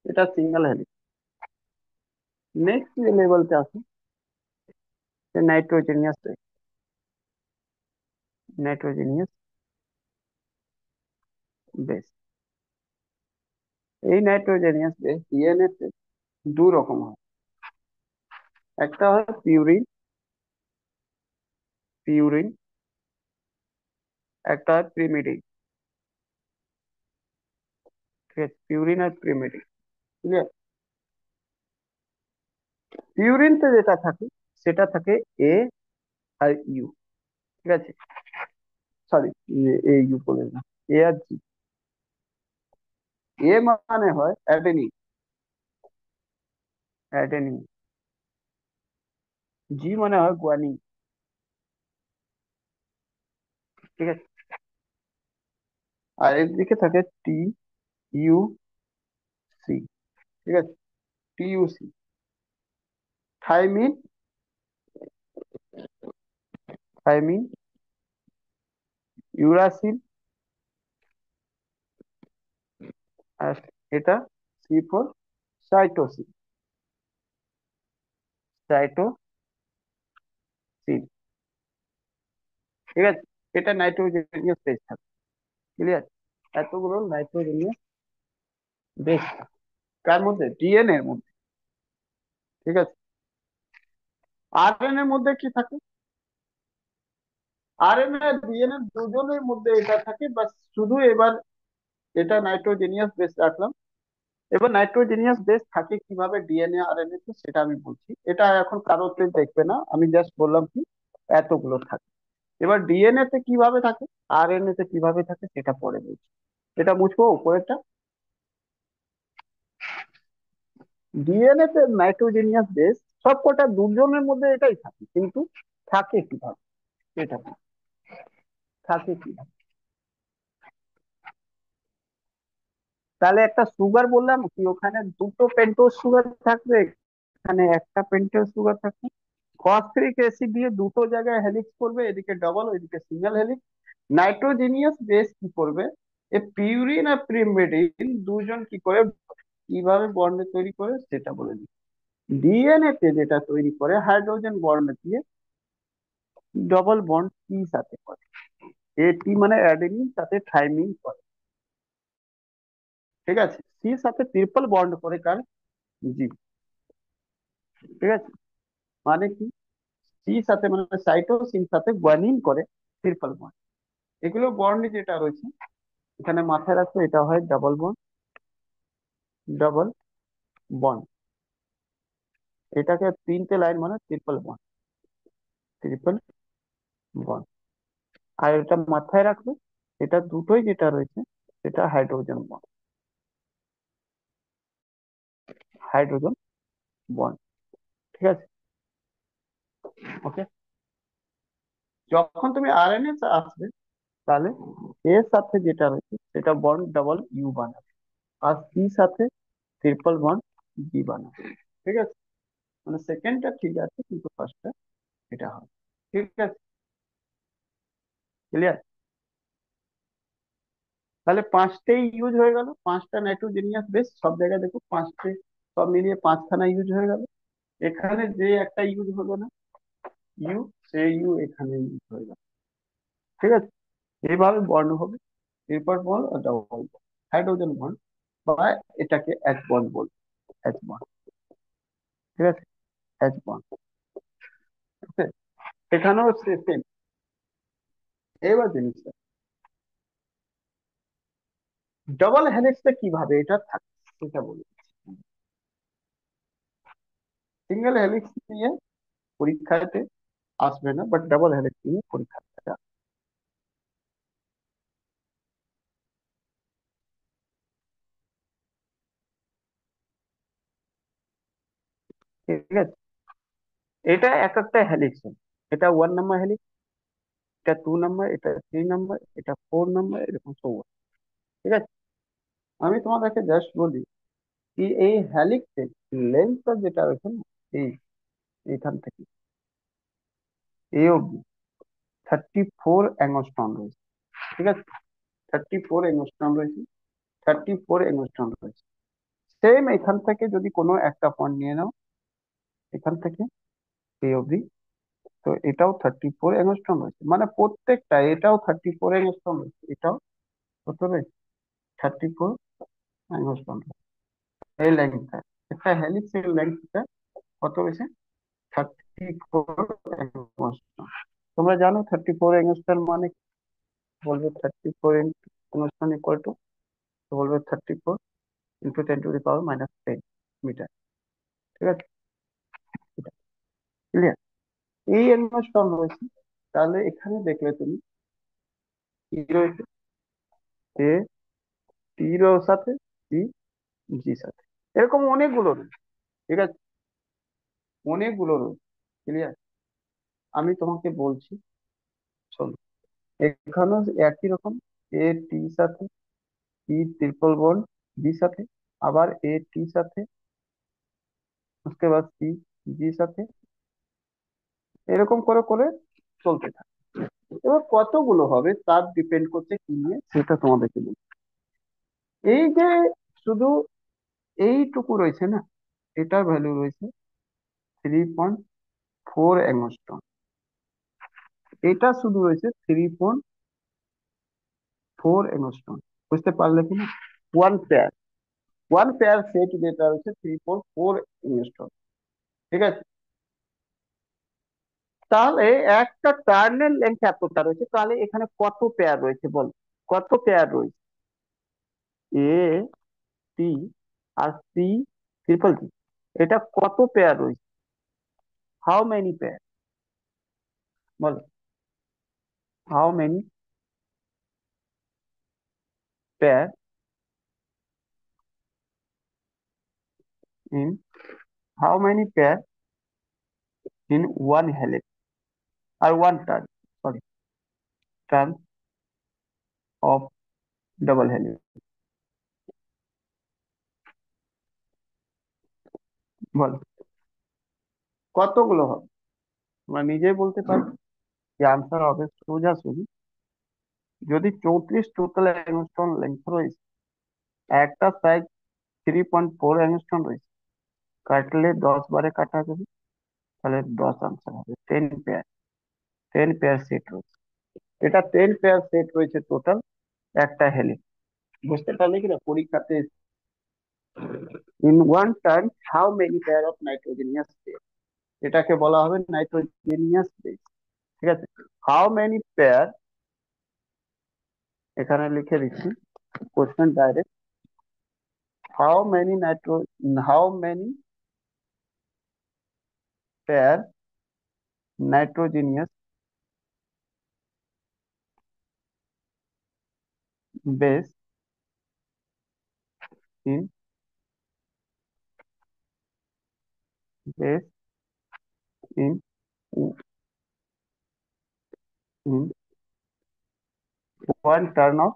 এটা সিঙ্গেল হেলিক্স। নেক্সট যে লেভেলতে আছে, নাইট্রোজেনিয়াস নাইট্রোজেনিয়াস বেস। এই নাইট্রোজেনিয়াস বেস ডিএনএ তে দু রকম হয়। একটা হয় পিউরিন, পিউরিন। একটা হয় প্রিমিডিন। ঠিক আছে, পিউরিন আর প্রিমিডিন। ক্লিয়ার? পিউরিনতে যেটা থাকে সেটা থাকে এ আর ইউ। ঠিক আছে, সরি, এ ইউ বলে না, এ আর জি। এ মানে হয় অ্যাডেনিন, অ্যাডেনিন। জি মানে হয় গুয়ানিন। ঠিক আছে, আর এর দিকে থাকে টি ইউ সি। ঠিক আছে, T U C, thymine, thymine, uracil. আর এটা সি ফর সাইটোসিন, সাইটোসিন। ঠিক আছে, এটা নাইট্রোজেনিয়াস বেস থাকে। ক্লিয়ার? এতগুলো নাইট্রোজেনিয়াস বেস কার মধ্যে? ডিএনএ এর মধ্যে। ঠিক আছে, আরএনএ এর মধ্যে কি থাকে? আরএনএ আর ডিএনএ দুজনের মধ্যে এটা থাকে, বাস শুধু এবার এটা নাইট্রোজেনিয়াস বেস রাখলাম। এবার নাইট্রোজেনিয়াস বেস থাকে কিভাবে ডিএনএ আরএনএ তে, সেটা আমি বলছি। এটা এখন কারোতে দেখবে না, আমি জাস্ট বললাম কি এতগুলো থাকে। এবার ডিএনএ তে কিভাবে থাকে, আরএনএ তে কিভাবে থাকে, সেটা পরে বলছি। এটা মুছবো উপরেরটা। ডিএনএ তে নাইট্রোজেনিয়াস বেস সবকটা দুজনের মধ্যে এটাই থাকে, কিন্তু থাকে কিভাবে, এটা থাকে কিভাবে। তাহলে একটা সুগার বললাম কি, ওখানে দুটো পেন্টোজ সুগার থাকবে, এখানে একটা পেন্টোজ সুগার থাকবে। ফসফরিক অ্যাসিড দিয়ে দুটো জায়গায় হেলিক্স করবে, এদিকে ডবল ওইদিকে সিঙ্গেল হেলিক্স। নাইট্রোজেনিয়াস বেস কি করবে, এই পিউরিন আর প্রিমিডিন দুজন কি করে, কিভাবে বন্ড তৈরি করে সেটা বলে দিই। ডিএনএ তে যেটা তৈরি করে হাইড্রোজেন বন্ড দিয়ে ডবল বন্ড টি সাথে করে। এটি মানে অ্যাডেনিন সাথে থাইমিন করে। ঠিক আছে, সি সাথে ট্রিপল বন্ড করে কার, জি। ঠিক আছে, মানে কি, সি সাথে মানে সাইটোসিন সাথে গুয়ানিন করে ট্রিপল বন্ড। এগুলো বন্ড যেটা রয়েছে এখানে মাথায় রাখো, এটা হয় ডাবল বন্ড, ডাবল বন্ড। এটাকে তিনটে লাইন মানে ট্রিপল বন্ড, ট্রিপল বন্ড। আর এটা মাথায় রাখবে, এটা দুটোই যেটা রয়েছে সেটা হাইড্রোজেন বন্ড, হাইড্রোজেন বন্ড। ঠিক আছে, ওকে। যখন তুমি আরএনএ আসবে, তাহলে এর সাথে যেটা রয়েছে সেটা বন্ড ডাবল ইউ বানাবে, আর সি সাথে ট্রিপল বন্ড জি বানাবে। ঠিক আছে, মানে সেকেন্ডটা ঠিক আছে কিন্তু ফার্স্টটা এটা হবে। ঠিক আছে, ক্লিয়ার? তাহলে পাঁচটাই ইউজ হয়ে গেল, পাঁচটা নাইট্রোজেনিয়াস বেস সব জায়গায় দেখো পাঁচটে, সব মিলিয়ে পাঁচখানা ইউজ হয়ে গেল। এখানে যে একটা ইউজ হলো না ইউ, সেই ইউ এখানে ইউজ হয়ে গেল। ঠিক আছে, এইভাবে বন্ড হবে, ট্রিপল বন্ড আর ডাবল বন্ড, হাইড্রোজেন বন্ড, বা এটাকে এক বন্ড বলবো, এক বন্ড। ঠিক আছে, এক বন্ড। ওকে, এখানেও সেম। এবার জিনিসটা ডবল হেলিক্সটা কিভাবে এটা থাকে সেটা বলি। সিঙ্গেল হেলিক্স নিয়ে পরীক্ষাতে আসবে না, বাট ডাবল হেলিক্স নিয়ে পরীক্ষাতে আসবে। ঠিক আছে, এটা এক একটা হেলিক্স। এটা 1 নাম্বার হেলিক্স, এটা 2 নাম্বার, এটা 3 নাম্বার, এটা 4 নাম্বার, এরকম সব। ঠিক আছে, আমি তোমাদেরকে জাস্ট বলি কি এই হেলিক্সের লেন্থটা যেটা রয়েছে না, এই এইখান থেকে এই অবধি, 34 অ্যাংস্ট্রম রয়েছে। ঠিক আছে, 34 অ্যাংস্ট্রম রয়েছে, 34 অ্যাংস্ট্রম রয়েছে। সেম এখান থেকে যদি কোনো একটা পয়েন্ট নিয়ে নাও, এখান থেকে এই অবধি, তো এটাও 34 অ্যাংস্ট্রম রয়েছে, মানে প্রত্যেকটা, এটাও 34 অ্যাংস্ট্রম রয়েছে, এটাও কত রয়েছে, 34 অ্যাংস্ট্রম। এই লেন্থটা, একটা হেলিক্সের লেন্থটা কত রয়েছে, 34 অ্যাংস্ট্রম। তোমরা জানো 34 অ্যাংস্ট্রম মানে কি? বলবে 34 অ্যাংস্ট্রম ইকুয়াল টু, বলবে 34 × 10⁻⁻10 মিটার। ঠিক আছে, ক্লিয়ার? এই অ্যাংস্ট্রম রয়েছে। তাহলে এখানে দেখলে তুমি কি রয়েছে, এ টি রোর সাথে, সি জি সাথে, এরকম অনেকগুলো রয়েছে। ঠিক আছে, অনেকগুলো রয়েছে। ক্লিয়ার? আমি তোমাকে বলছি, শোনো, এখানেও একই রকম, এ টি সাথে, টি ট্রিপল বন্ড বি সাথে, আবার এ টি সাথে, उसके बाद सी জি সাথে, এরকম করে করে চলতে থাকে। এবার কতগুলো হবে তার ডিপেন্ড করছে কি নিয়ে, সেটা তোমাদেরকে বলি। এই যে শুধু এইটুকু রয়েছে না, এটার ভ্যালু রয়েছে 3.4 অ্যাংস্ট্রম। এটা শুধু রয়েছে 3.4 অ্যাংস্ট্রম। বুঝতে পারলে কিনা? One pair, one pair set যেটা রয়েছে 3.4 অ্যাংস্ট্রম। ঠিক আছে, তাহলে একটা টার্নের লেন্থ এতটা রয়েছে, তাহলে এখানে কত পেয়ার রয়েছে বল, কত পেয়ার রয়েছে, এ টি আর সি ট্রিপল জি, এটা কত পেয়ার রয়েছে, হাউ মেনি পেয়ার, বলো, how many pair in, how many pair in one helix আর one turn, sorry, turn of double helix, বলো কতগুলো হবে? তোমরা নিজেই বলতে পারবে যে আনসার হবে সোজাসুজি, যদি 34 টোটাল অ্যাংস্ট্রম লেন্থ রয়েছে, একটা সাইজ 3.4 অ্যাংস্ট্রম রয়েছে, কাটলে 10 বারে কাটা যাবে, তাহলে 10 আনসার হবে, 10 পেয়ার, 10 পেয়ার সেট রয়েছে। এটা 10 পেয়ার সেট রয়েছে টোটাল একটা হেলিক্স। বুঝতে পারলে কিনা পরীক্ষাতে, in one turn how many pair of nitrogenous base, এটাকে বলা হবে নাইট্রোজেনিয়াস বেস। ঠিক আছে, হাউ মেনি পেয়ার, এখানে লিখে দিচ্ছি question direct, how many nitro, how many pair nitrogenous base in, base in in one turn of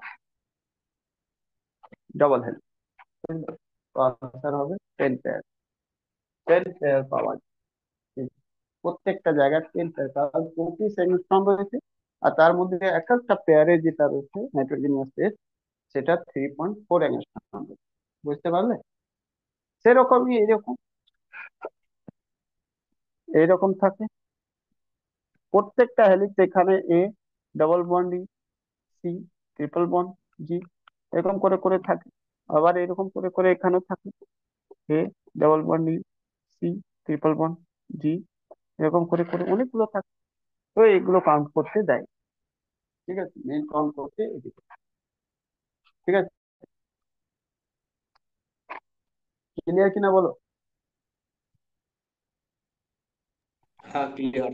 double helix, answer হবে 10 পেয়ার, 10 পেয়ার পাওয়া যায় প্রত্যেকটা জায়গায়। 10 পেয়ার, কারণ 24 অ্যাংস্ট্রম রয়েছে, আর তার মধ্যে এক একটা পেয়ারে যেটা রয়েছে নাইট্রোজেনিয়াস বেস, সেটা 3.4 অ্যাংস্ট্রম রয়েছে। বুঝতে পারলে? সেরকমই এইরকম, এইরকম থাকে প্রত্যেকটা হেলিক্স, এখানে A double bond C triple bond G, এরকম করে করে থাকে। আবার এরকম করে করে এখানেও থাকে, A double bond C triple bond G, এরকম করে করে অনেকগুলো থাকে। তো এগুলো কাউন্ট করতে দেয়। ঠিক আছে, মেন কাউন্ট করতে এদিকে। ঠিক আছে, ক্লিয়ার কিনা বলো? हाँ क्लियर।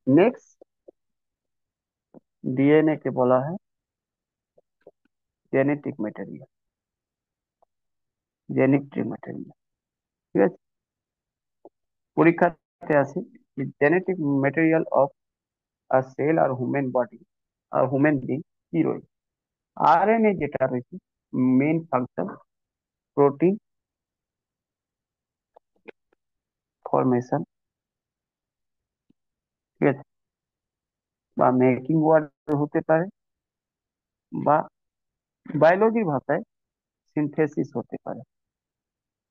नेक्स्ट, डीएनए के বলা হয় জেনেটিক ম্যাটেরিয়াল, জেনেটিক ম্যাটেরিয়াল। ঠিক আছে, পরীক্ষাতে আছে genetic material of a cell আর হিউম্যান বডি আর হিউম্যান বিং কি রয়েছে। আরএনএ যেটা রয়েছে, মেন ফাংশন প্রোটিন ফরমেশন। ঠিক আছে, বা মেকিং ওয়ার্ড হতে পারে, বা বায়োলজির ভাষায় সিনথেসিস হতে পারে।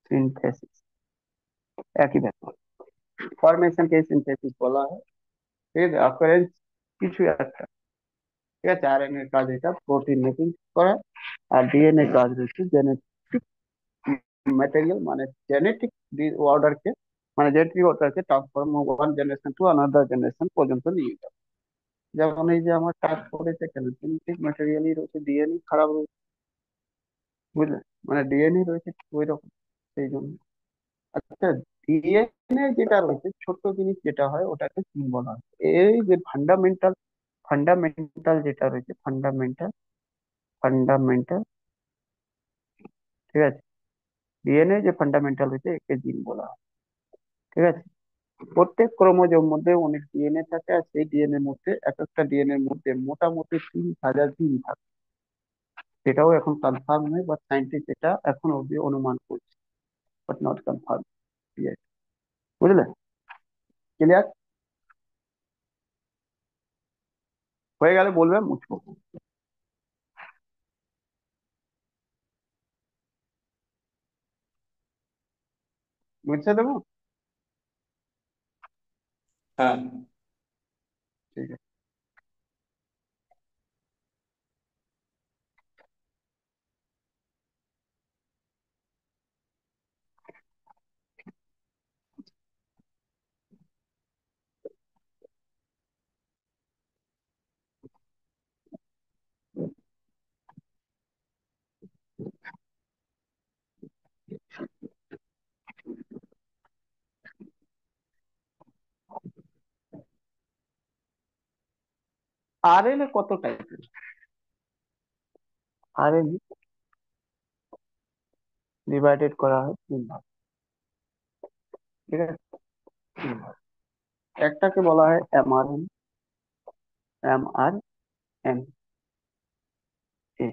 সিনথেসিস একই ব্যাপার, ফরমেশনকে সিনথেসিস বলা হয়। ঠিক আছে, অকারেন্স কিছু একটা। ঠিক আছে, আরএনএ এর কাজ এটা প্রোটিন মেকিং করা, আর ডিএনএ কাজ হচ্ছে জেনেটিক ম্যাটেরিয়াল, মানে জেনেটিক অর্ডারকে, মানে জেনেটিক অর্ডারকে transform one generation to another generation পর্যন্ত নিয়ে যাওয়া। যেমন এই যে আমার কাজ করেছে কেন, জেনেটিক ম্যাটেরিয়ালই রয়েছে, ডিএনএ খারাপ রয়েছে, বুঝলে, মানে ডিএনএ রয়েছে ওই রকম, সেই জন্য। আচ্ছা, ডিএনএ যেটা রয়েছে ছোট্ট জিনিস যেটা হয় ওটাকে কি বলা হয়? এই যে ফান্ডামেন্টাল, ফান্ডামেন্টাল যেটা রয়েছে, ফান্ডামেন্টাল, ফান্ডামেন্টাল, ঠিক আছে, ডিএনএ যে ফান্ডামেন্টাল রয়েছে একে জিন বলা হয়। ঠিক আছে, প্রত্যেক ক্রোমোজোম মধ্যে অনেক ডিএনএ থাকে, আর সেই ডিএনএ মধ্যে এক একটা ডিএনএ এর মধ্যে মোটামুটি 3000 জিন থাকে। সেটাও এখন কনফার্ম নয়, বা সাইন্টিস্ট এটা এখন অব্দি অনুমান করছে, বাট নট কনফার্ম। বুঝলে? ক্লিয়ার? হয়ে গেলে বলবে, মুছবো। মুছে দেবো? হ্যাঁ। ঠিক আছে। আরএনএ কত টাইপের? আরএনএ ডিভাইডেড করা হয় তিন ভাগ। ঠিক আছে, তিন ভাগ। একটাকে বলা হয় এমআরএন, এমআরএন এ।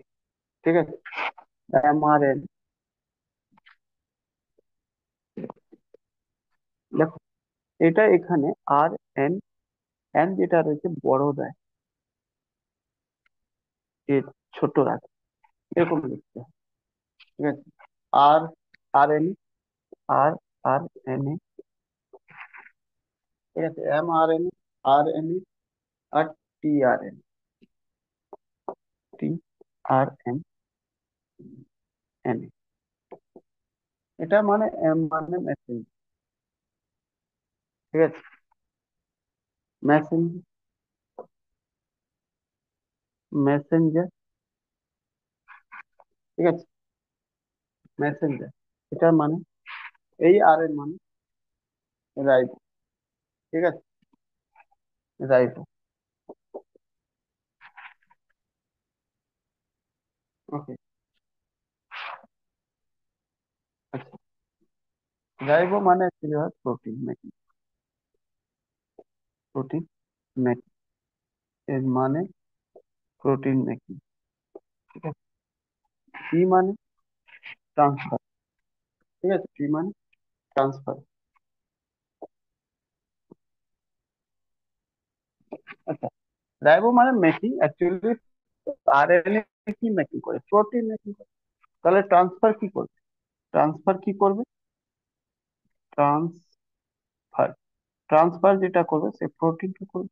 ঠিক আছে, এমআরএন, দেখো এটা এখানে আর এন, এন যেটা রয়েছে বড় দেয়, এর ছোট রাখে, এরকম লিখতে হয়। ঠিক আছে, আর, আর N, R, R N A, ঠিক আছে, M R N, R N A, আর T R N, T R N, N A. এটা মানে এম মানে মেসেঞ্জার। ঠিক আছে, মেসেঞ্জার, মেসেঞ্জার। ঠিক আছে, মেসেঞ্জার, এটা মানে এই আর এন মানে রাইবো। ঠিক আছে, রাইবো। ওকে, আচ্ছা, রাইবো মানে অ্যাকচুয়ালি হয় প্রোটিন মেকিং, প্রোটিন মেকিং, এর মানে প্রোটিন মেকিং। ঠিক আছে, টি মানে ট্রান্সফার। ঠিক আছে, টি মানে ট্রান্সফার। আচ্ছা, রাইবো মানে মেকিং, অ্যাকচুয়ালি আরএনএ কি মেকিং করে? প্রোটিন মেকিং করে। তাহলে ট্রান্সফার কি করবে? ট্রান্সফার কি করবে? ট্রান্সফার, ট্রান্সফার যেটা করবে সে প্রোটিন কি করবে?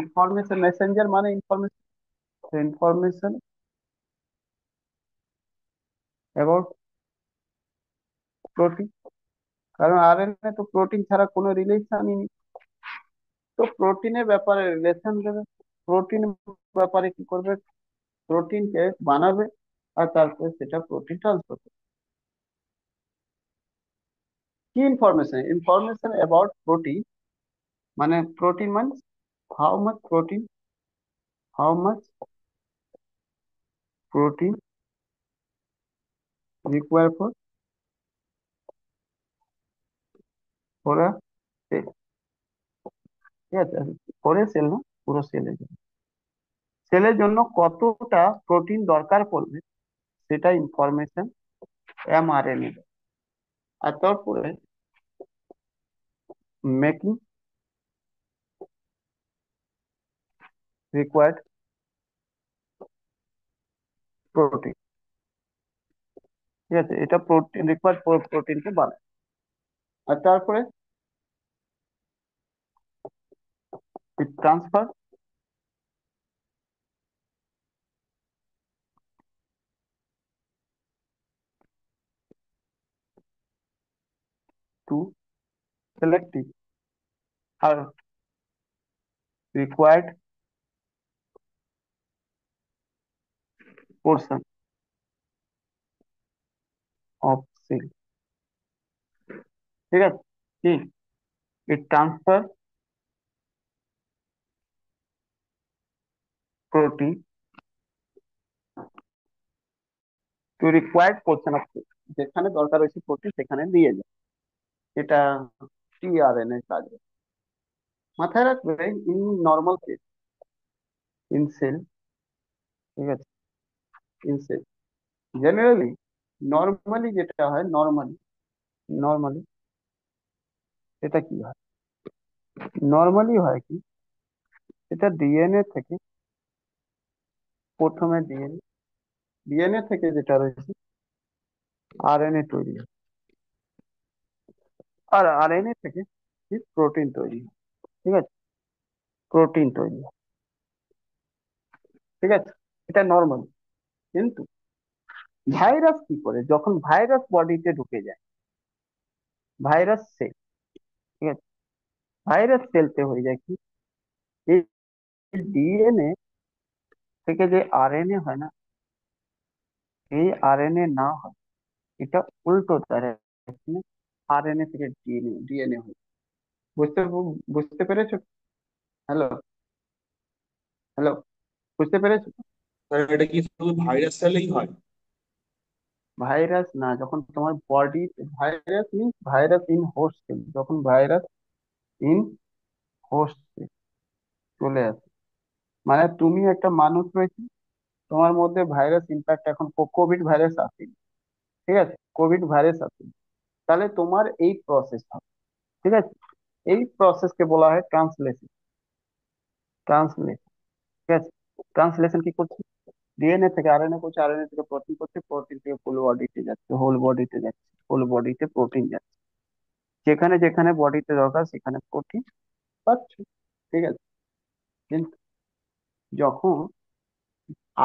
ইনফরমেশন, মেসেঞ্জার মানে ইনফরমেশন, ইনফরমেশন অ্যাবাউট প্রোটিন। কারণ আরএনএ তো প্রোটিন ছাড়া কোনো রিলেশনই নেই, তো প্রোটিনের ব্যাপারে রিলেশন দেবে। প্রোটিন ব্যাপারে কি করবে? প্রোটিনকে বানাবে, আর তারপরে সেটা প্রোটিন ট্রান্সফার করবে। কি ইনফরমেশন? ইনফরমেশন অ্যাবাউট প্রোটিন, মানে প্রোটিন মানে how much protein, how much protein require for a cell. ঠিক আছে, ফর এ সেল না, পুরো সেলের জন্য, সেলের জন্য কতটা প্রোটিন দরকার পড়বে সেটা ইনফরমেশন এমআরএনএ। আর তারপরে মেকিং, রিকোয়ার্ড প্রোটিন। ঠিক আছে, এটা প্রোটিন রিকোয়ার্ড প্রোটিনকে বানায়। আর তারপরে ট্রান্সফার টু সেলেক্টিভ আর রিকোয়ার্ড পোর্শন অফ সেল। ঠিক আছে, কি it transfer protein to required portion of cell, যেখানে দরকার হয়েছে প্রোটিন সেখানে দিয়ে যায়। এটা টিআরএনএ কাজ। মাথায় রাখবে, in normal case, in cell, ঠিক আছে, ইন সেল জেনারেলি, নর্মালি যেটা হয়, নর্মালি নর্মালি এটা কি হয়, নর্মালি হয় কি, এটা ডিএনএ থেকে, প্রথমে ডিএনএ, ডিএনএ থেকে যেটা রয়েছে আরএনএ তৈরি হয়, আর আরএনএ থেকে প্রোটিন তৈরি হয়। ঠিক আছে, প্রোটিন তৈরি হয়। ঠিক আছে, এটা নর্মাল। কিন্তু ভাইরাস কি করে, যখন ভাইরাস বডিতে ঢুকে যায়, ভাইরাস সেল, ঠিক আছে, ভাইরাস সেলতে হয়ে যায় কি, এই ডিএনএ থেকে যে আরএনএ হয় না, এই আরএনএ না হয়, এটা উল্টো ডাইরেকশনে আরএনএ থেকে ডিএনএ ডিএনএ হয়। বুঝতে বুঝতে পেরেছো? হ্যালো, হ্যালো, বুঝতে পেরেছো? আর এটা কি শুধু ভাইরাস সেলেই হয়? ভাইরাস না, যখন তোমার body, virus means virus in host cell, যখন ভাইরাস ইন হোস্ট সেল চলে আসে, মানে তুমি একটা মানুষ রয়েছে, তোমার মধ্যে ভাইরাস ইনফ্যাক্ট এখন কোভিড ভাইরাস আছে, ঠিক আছে, কোভিড ভাইরাস আছে, তাহলে তোমার এই প্রসেস হবে। ঠিক আছে, এই প্রসেসকে বলা হয় ট্রান্সলেশন। ট্রান্সলেশন, ঠিক আছে, ট্রান্সলেশন কি করছে, ডিএনএ থেকে আরএনএ করছে, আরএনএ থেকে প্রোটিন করছে, প্রোটিন থেকে ফুল বডিতে যাচ্ছে, হোল বডিতে যাচ্ছে, হোল বডিতে প্রোটিন যাচ্ছে, যেখানে যেখানে বডিতে দরকার সেখানে প্রোটিন পাচ্ছে। ঠিক আছে, কিন্তু যখন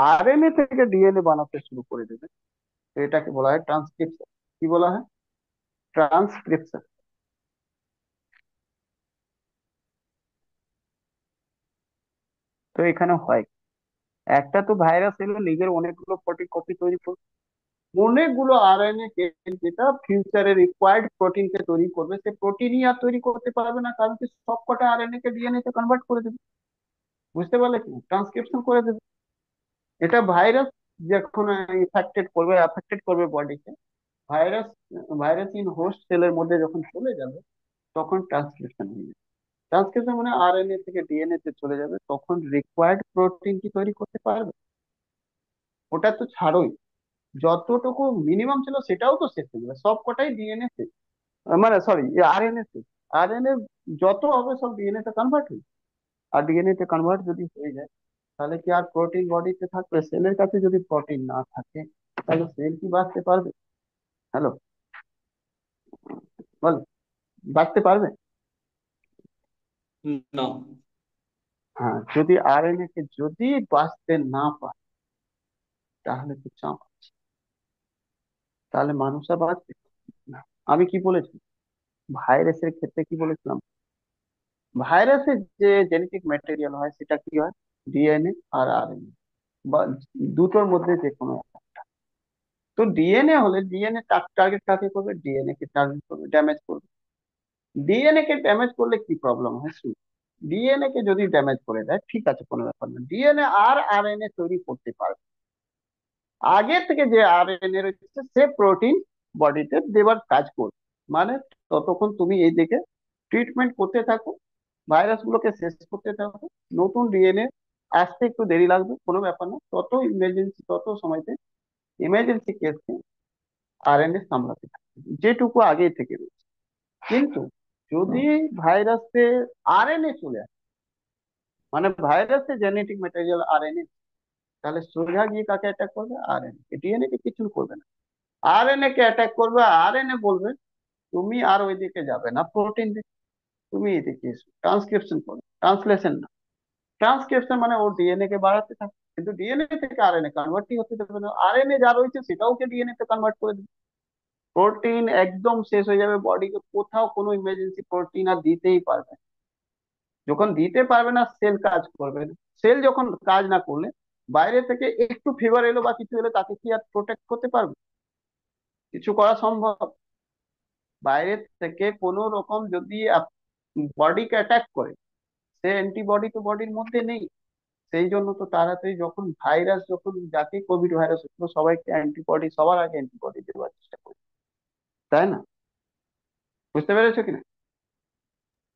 আরএনএ থেকে ডিএনএ বানাতে শুরু করে দেবে, তো এটাকে বলা হয় ট্রান্সক্রিপশন। কি বলা হয়? ট্রান্সক্রিপশন। তো এখানে হয়, একটা তো ভাইরাস এলো নিজের অনেকগুলো কপি তৈরি করবে, অনেকগুলো আরএনএ কে, যেটা ফিউচারে রিকোয়ার্ড প্রোটিনকে তৈরি করবে, সে প্রোটিনই আর তৈরি করতে পারবে না, কারণ কি সবকটা আরএনএ কে ডিএনএ তে কনভার্ট করে দেবে। বুঝতে পারলে কি, ট্রান্সক্রিপশন করে দেবে। এটা ভাইরাস যখন অ্যাফেক্টেড করবে বডিকে, ভাইরাস, ভাইরাস ইন হোস্ট সেলের মধ্যে যখন চলে যাবে, তখন ট্রান্সক্রিপশন হয়ে যাবে। ট্রান্সক্রিপশন মানে আরএনএ থেকে ডিএনএ তে চলে যাবে, তখন রিকোয়ার্ড প্রোটিন কি তৈরি করতে পারবে? ওটা তো ছাড়োই, যতটুকু মিনিমাম ছিল সেটাও তো শেষ হয়ে যাবে, সব কটাই ডিএনএ শেষ, মানে সরি, আরএনএ শেষ। আরএনএ যত হবে সব ডিএনএ তে কনভার্ট হয়ে, আর ডিএনএ তে কনভার্ট যদি হয়ে যায়, তাহলে কি আর প্রোটিন বডিতে থাকবে? সেলের কাছে যদি প্রোটিন না থাকে, তাহলে সেল কি বাঁচতে পারবে? হ্যালো, বল, বাঁচতে পারবে? না। হ্যাঁ, যদি আরএনএ কে যদি বাঁচতে না পারে, তাহলে তো চাপ, তাহলে মানুষ আর বাঁচবে না। আমি কি বলেছি, ভাইরাসের ক্ষেত্রে কি বলেছিলাম, ভাইরাসের যে জেনেটিক ম্যাটেরিয়াল হয় সেটা কি হয়, ডিএনএ আর আরএনএ, বা দুটোর মধ্যে যে কোনো একটা। তো ডিএনএ হলে ডিএনএ টার্গেট কাকে করবে, ডিএনএ কে টার্গেট করবে, ড্যামেজ করবে। ডিএনএ কে ড্যামেজ করলে কি প্রবলেম হয়, ডিএনএ কে যদি ড্যামেজ করে দেয়, ঠিক আছে, কোনো ব্যাপার না, ডিএনএ আর আরএনএ তৈরি করতে পারবে। আগে থেকে যে আরএনএ রয়েছে সে প্রোটিন বডিতে দেবার কাজ করবে। মানে ততক্ষণ তুমি এই দিকে ট্রিটমেন্ট করতে থাকো, ভাইরাস গুলোকে শেষ করতে থাকো, নতুন ডিএনএ আসতে একটু দেরি লাগবে, কোনো ব্যাপার না, তত ইমার্জেন্সি, তত সময়তে ইমার্জেন্সি কেসকে আরএনএ সামলাতে থাকবে, যেটুকু আগে থেকে রয়েছে। কিন্তু যদি ভাইরাসে আরএনএ চলে আসে, মানে ভাইরাসে জেনেটিক ম্যাটেরিয়াল আরএনএ, তাহলে সোজা গিয়ে কাকে অ্যাটাক করবে? আরএনএ। ডিএনএ কে কিছু করবে না, আরএনএ কে অ্যাটাক করবে। আরএনএ বলবে তুমি আর ওইদিকে যাবে না প্রোটিন দিকে, তুমি এদিকে এসো, ট্রান্সক্রিপশন করো, ট্রান্সলেশন না। ট্রান্সক্রিপশন মানে ও ডিএনএ কে বাড়াতে থাকে, কিন্তু ডিএনএ থেকে আরএনএ কনভার্টই হতে দেবে না। আরএনএ যা রয়েছে সেটাও কে ডিএনএ তে কনভার্ট করে দেবে। প্রোটিন একদম শেষ হয়ে যাবে, বডিকে কোথাও কোনো ইমার্জেন্সি প্রোটিন আর দিতেই পারবে না। যখন দিতে পারবে না, সেল কাজ করবে না। সেল যখন কাজ না করলে, বাইরে থেকে একটু ফিভার এলো বা কিছু এলো, তাকে কি আর প্রোটেক্ট করতে পারবে? কিছু করা সম্ভব? বাইরে থেকে কোনো রকম যদি বডিকে অ্যাটাক করে, সে অ্যান্টিবডি তো বডির মধ্যে নেই। সেই জন্য তো তাড়াতাড়ি যখন ভাইরাস, যখন যাকে কোভিড ভাইরাস হচ্ছিল, সবাইকে অ্যান্টিবডি, সবার আগে অ্যান্টিবডি দেওয়ার চেষ্টা করি, তাই না? বুঝতে পেরেছো কিনা?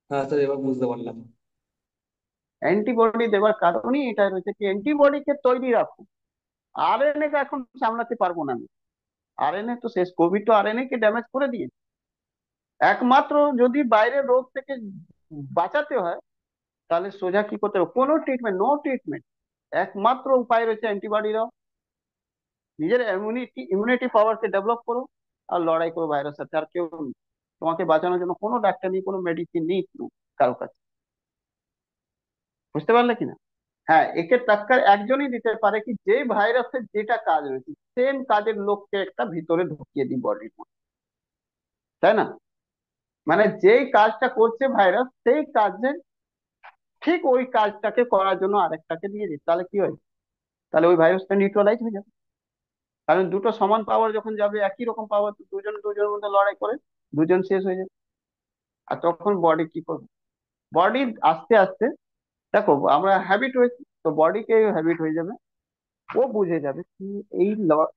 হ্যাঁ স্যার, এবার বুঝতে পারলাম। অ্যান্টিবডি দেওয়ার কারণই এটা রয়েছে কি, অ্যান্টিবডিকে তৈরি রাখো। আরএনএ কে এখন সামলাতে পারবো না আমি। আরএনএ তো শেষ, কোভিড তো আরএনএ কে ড্যামেজ করে দিয়েছে। একমাত্র যদি বাইরের রোগ থেকে বাঁচাতে হয়, তাহলে সোজা কি করতে হবে? কোনো ট্রিটমেন্ট, নো ট্রিটমেন্ট। একমাত্র উপায় রয়েছে অ্যান্টিবডি দাও, নিজের ইমিউনিটি পাওয়ারকে ডেভেলপ করো, আর লড়াই করো ভাইরাসের সাথে। আর কেউ নেই। তোমাকে বাঁচানোর জন্য কোনো ডাক্তার নেই, কোনো মেডিসিন নেই কারো কাছে। বুঝতে পারলে কিনা? হ্যাঁ, একে টক্কর একজনই দিতে পারে, কি যে ভাইরাসের যেটা কাজ রয়েছে সেম কাজের লোককে একটা ভিতরে ঢুকিয়ে দিই বডির মধ্যে, তাই না? মানে যেই কাজটা করছে ভাইরাস, সেই কাজে ঠিক ওই কাজটাকে করার জন্য আরেকটাকে দিয়ে দিই, তাহলে কি হয়? তাহলে ওই ভাইরাসটা নিউট্রালাইজ হয়ে যাবে। কারণ দুটো সমান পাওয়ার যখন যাবে, একই রকম পাওয়ার, দুজন দুজনের মধ্যে লড়াই করে দুজন শেষ হয়ে যাবে। আর তখন বডি কি করবে? বডি আস্তে আস্তে, দেখো আমরা হ্যাবিট হয়েছি, তো বডিকে হ্যাবিট হয়ে যাবে। ও বুঝে যাবে কি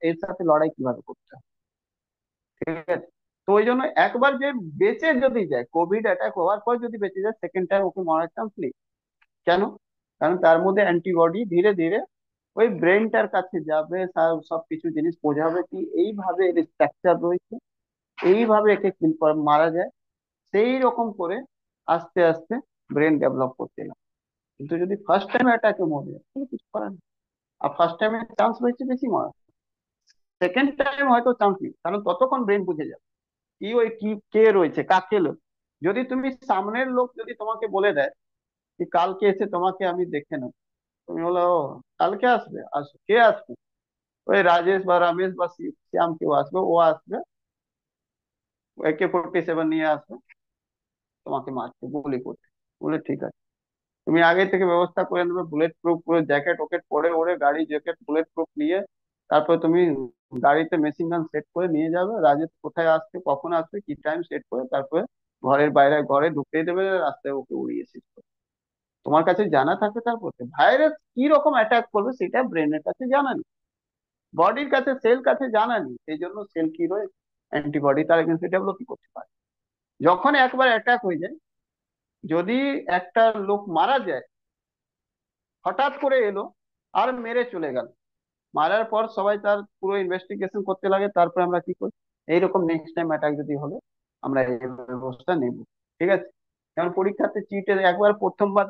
এর সাথে লড়াই কিভাবে করতে হয়। ঠিক আছে? তো ওই জন্য একবার যে বেঁচে যদি যায়, কোভিড অ্যাটাক হওয়ার পর যদি বেঁচে যায়, সেকেন্ড টাইম ওকে মরার চান্স নেই। কেন? কারণ তার মধ্যে অ্যান্টিবডি ধীরে ধীরে ওই ব্রেনটার কাছে যাবে, তার সবকিছু জিনিস বোঝাবে কি এইভাবে এর স্ট্রাকচার রয়েছে, এইভাবে একে কিল মারা যায়। সেই রকম করে আস্তে আস্তে ব্রেন ডেভেলপ করতে লাগে। কিন্তু যদি ফার্স্ট টাইম অ্যাটাকে মরে যায়, তাহলে কিছু করার নেই। আর ফার্স্ট টাইমে চান্স রয়েছে বেশি মরা, সেকেন্ড টাইম হয়তো চান্স নেই, কারণ ততক্ষণ ব্রেন বুঝে যাবে কি ওই কি কে রয়েছে, কাকে লোক। যদি তুমি সামনের লোক যদি তোমাকে বলে দেয় কি কালকে এসে তোমাকে আমি দেখে নেব, তুমি বলো "ও, কালকে আসবে, আসো, কে আসবে? ওই রাজেশ বা রমেশ বা শ্যাম, কেউ আসবে, ও আসবে, AK-47 নিয়ে আসবে, তোমাকে মারতে, গুলি করতে। বলে ঠিক আছে, তুমি আগে থেকে ব্যবস্থা করে নেবে, বুলেট প্রুফ করে জ্যাকেট ওকেট পরে ওরে, গাড়ি জ্যাকেট বুলেট প্রুফ নিয়ে। তারপর তুমি গাড়িতে মেশিন গান সেট করে নিয়ে যাবে, রাজেশ কোথায় আসছে, কখন আসবে, কি টাইম সেট করে, তারপরে ঘরের বাইরে ঘরে ঢুকিয়ে দেবে, রাস্তায় ওকে উড়িয়ে শেষ করবে। তোমার কাছে জানা থাকবে তারপর ভাইরাস কি রকম অ্যাটাক করবে সেটা ব্রেনের কাছে জানা নেই, বডির কাছে, সেল কাছে জানা নেই। সেই জন্য সেল কি রয়েছে, অ্যান্টিবডি তার এগেন্সে ডেভেলপ করতে পারে। যখন একবার অ্যাটাক হয়ে যায়, যদি একটা লোক মারা যায়, হঠাৎ করে এলো আর মেরে চলে গেল, মারার পর সবাই তার পুরো ইনভেস্টিগেশন করতে লাগে, তারপরে আমরা কি করি? এইরকম নেক্সট টাইম অ্যাটাক যদি হলে আমরা এই ব্যবস্থা নেব। ঠিক আছে? যেমন পরীক্ষাতে চিটে একবার প্রথমবার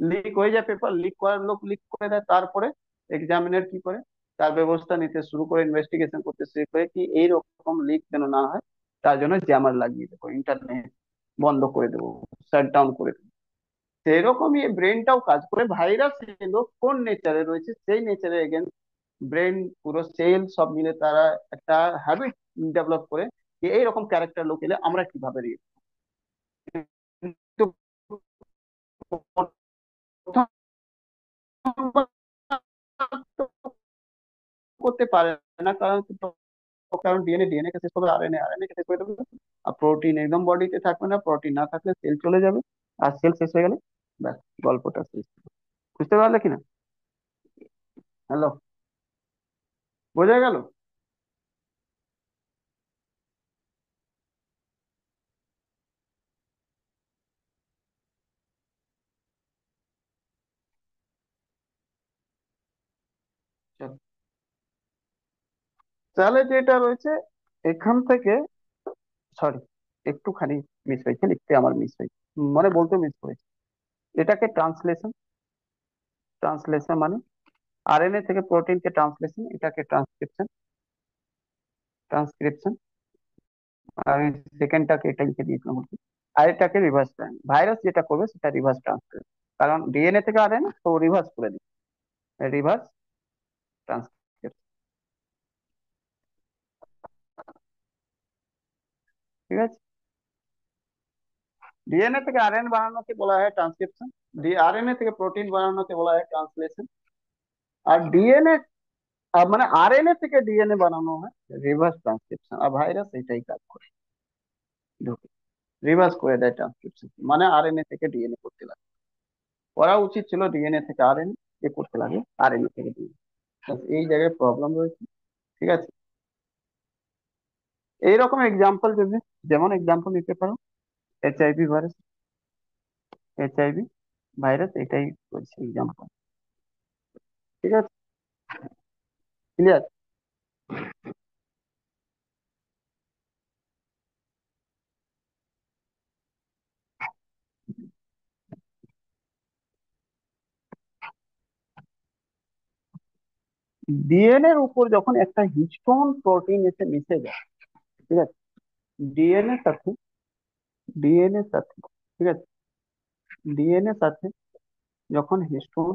লিক হয়ে যায়, পেপার লিক করার লোক লিক করে দেয়, তারপরে এক্সামিনার কি করে? তার ব্যবস্থা নিতে শুরু করে, ইনভেস্টিগেশন করতে শুরু করে, কি এইরকম লিক যেন না হয়, তার জন্য জ্যামার লাগিয়ে দেবো, ইন্টারনেট বন্ধ করে দেবো, শাট ডাউন করে দেবো। সেরকমই ব্রেনটাও কাজ করে। ভাইরাস এলো কোন নেচারে রয়েছে, সেই নেচারে এগেনস্ট ব্রেন, পুরো সেল সব মিলে তারা একটা হ্যাবিট ডেভেলপ করে যে এইরকম ক্যারেক্টার লোক এলে আমরা কিভাবে রিয়েক্ট। কিন্তু প্রথমবার তো করতে পারে না, কারণ ডিএনএ কে শেষ করবে, আরএনএ কে শেষ করে দেবে। আর প্রোটিন একদম বডিতে থাকবে না, প্রোটিন না থাকলে সেল চলে যাবে। আর সেল শেষ হয়ে গেলে ব্যাস, গল্পটা শেষ। বুঝতে পারলে কিনা? হ্যালো, বোঝা গেল? চলো। তাহলে যেটা রয়েছে এখান থেকে, সরি, একটুখানি মিস হয়েছে, লিখতে আমার মিস হয়েছে, মানে বলতে মিস করেছে। এটাকে ট্রান্সলেশন, ট্রান্সলেশন মানে আরএনএ থেকে প্রোটিনকে ট্রান্সলেশন, এটাকে ট্রান্সক্রিপশন। ট্রান্সক্রিপশন। আর সেকেন্ডটাকে এটা লিখে দিয়েছিলাম আর কি। আর এটাকে রিভার্স ট্রান, ভাইরাস যেটা করবে সেটা রিভার্স ট্রান্সক্রিপশন, কারণ ডিএনএ থেকে আরএনএ তো রিভার্স করে দিবে, রিভার্স ট্রান্সক্রিপশন। ঠিক আছে। ডিএনএ থেকে আরএনএ বানানোকে বলা হয় ট্রান্সক্রিপশন, আরএনএ থেকে প্রোটিন বানানোকে বলা হয় ট্রান্সলেশন, আর ডিএনএ মানে আরএনএ থেকে ডিএনএ বানানো হয় রিভার্স ট্রান্সক্রিপশন। আর ভাইরাস এটাই কাজ করে, ঢুকে রিভার্স করে দেয় ট্রান্সক্রিপশন, মানে আরএনএ থেকে ডিএনএ করতে লাগে। করা উচিত ছিল ডিএনএ থেকে আরএনএ, এ করতে লাগে আরএনএ থেকে ডিএনএ। এই জায়গায় প্রবলেম রয়েছে। ঠিক আছে। এইরকম এক্সাম্পল যদি, যেমন এক্সাম্পল নিতে পারো এইচআইভি ভাইরাস, এইচআইভি ভাইরাস এটাই করছে এক্সাম্পল। ঠিক আছে। ক্লিয়ার। ডিএনএ এর উপর যখন একটা হিস্টোন প্রোটিন এসে মিশে যায়, ঠিক আছে, ডিএনএ সাথে, ডিএনএ সাথে, ঠিক আছে, ডিএনএ সাথে যখন হিস্টোন,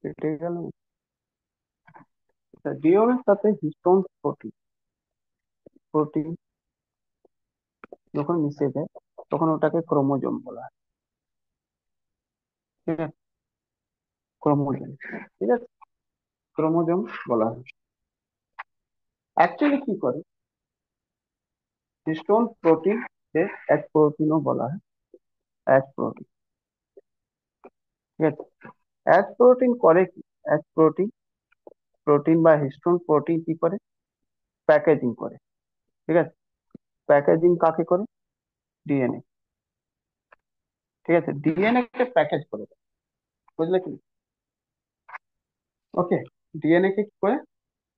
কেটে গেল, ডিএনএ এর সাথে হিস্টোন প্রোটিন, প্রোটিন যখন মিশে যায় তখন ওটাকে ক্রোমোজোম বলা হয়। ঠিক আছে। ক্রোমোজোম। ঠিক আছে। ক্রোমোজোম বলা হয়। অ্যাকচুয়ালি কি করে, হিস্টোন প্রোটিন কে এক প্রোটিনও বলা হয়, এক প্রোটিন। ঠিক আছে। এক প্রোটিন করে কি, এক প্রোটিন, প্রোটিন বা হিস্টোন প্রোটিন কি করে, প্যাকেজিং করে। ঠিক আছে। প্যাকেজিং কাকে করে, ডিএনএ। ঠিক আছে, ডিএনএ কে প্যাকেজ করে দেয়, বুঝলে কি। ওকে। ডিএনএ কে কি করে,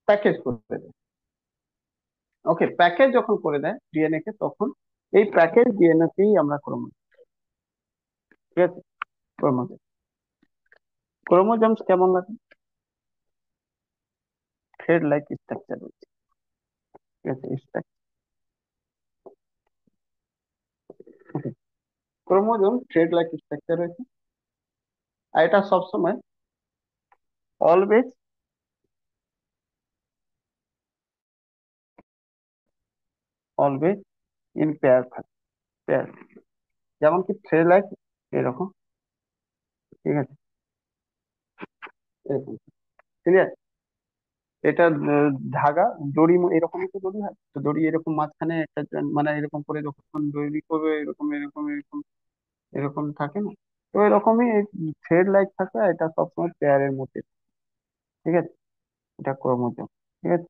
প্যাকেজ করে দেয়। ওকে, প্যাকেজ যখন করে দেয় ডিএনএ কে, তখন এই প্যাকেজ ডিএনএ কেই আমরা ক্রোমোজোম। ঠিক আছে। ক্রোমোজোম, ক্রোমোজোমস কেমন লাগে, থ্রেড লাইক স্ট্রাকচার রয়েছে। ঠিক আছে। ওকে, ক্রোমোজোম থ্রেড লাইক স্ট্রাকচার রয়েছে। আর এটা সবসময় অলওয়েজ, অলওয়েজ ইন পেয়ার থাকে, পেয়ার। যেমন কি থ্রেড লাইক এরকম। ঠিক আছে। এরকম। ক্লিয়ার। এটা ধাগা, দড়ি এরকমই তো দড়ি হয়, তো দড়ি এরকম মাঝখানে একটা মানে এরকম করে যখন দড়ি করবে এরকম এরকম এরকম এরকম থাকে না, তো এরকমই থ্রেড লাইক থাকে, আর এটা সবসময় পেয়ারের মধ্যে। ঠিক আছে। এটা ক্রোমোজোম। ঠিক আছে।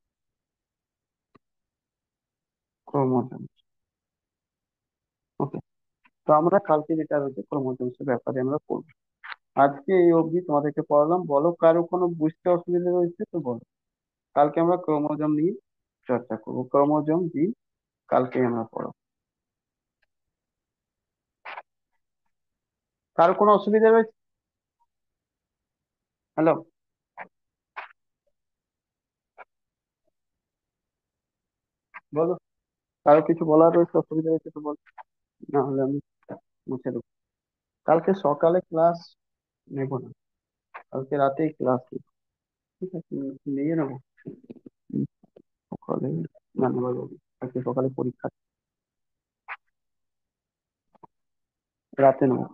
ক্রোমোজোম। ওকে। তো আমরা কালকে যেটা রয়েছে ক্রোমোজোমস এর ব্যাপারে আমরা পড়বো। আজকে এই অবধি তোমাদেরকে পড়ালাম, বলো কারো কোনো বুঝতে অসুবিধা রয়েছে তো বলো। কালকে আমরা ক্রোমোজোম নিয়ে চর্চা করবো, ক্রোমোজোম জিন কালকে আমরা পড়াবো। কারো কোনো অসুবিধা রয়েছে? হ্যালো, বলো। কারো কিছু বলার রয়েছে, অসুবিধা রয়েছে তো বলো, না হলে আমি মুছে দেবো। কালকে সকালে ক্লাস নেব না, কালকে রাতেই ক্লাস নেব। ঠিক আছে, নিয়ে নেবো। হুম, সকালে না নেওয়া যাবে, কালকে সকালে পরীক্ষা, রাতে নেবো।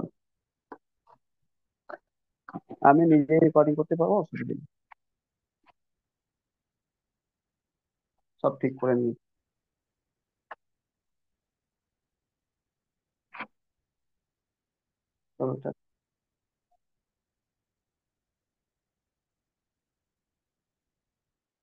আমি নিজে রেকর্ডিং করতে পারবো, অসুবিধা নেই, সব ঠিক করে নিই। চলো।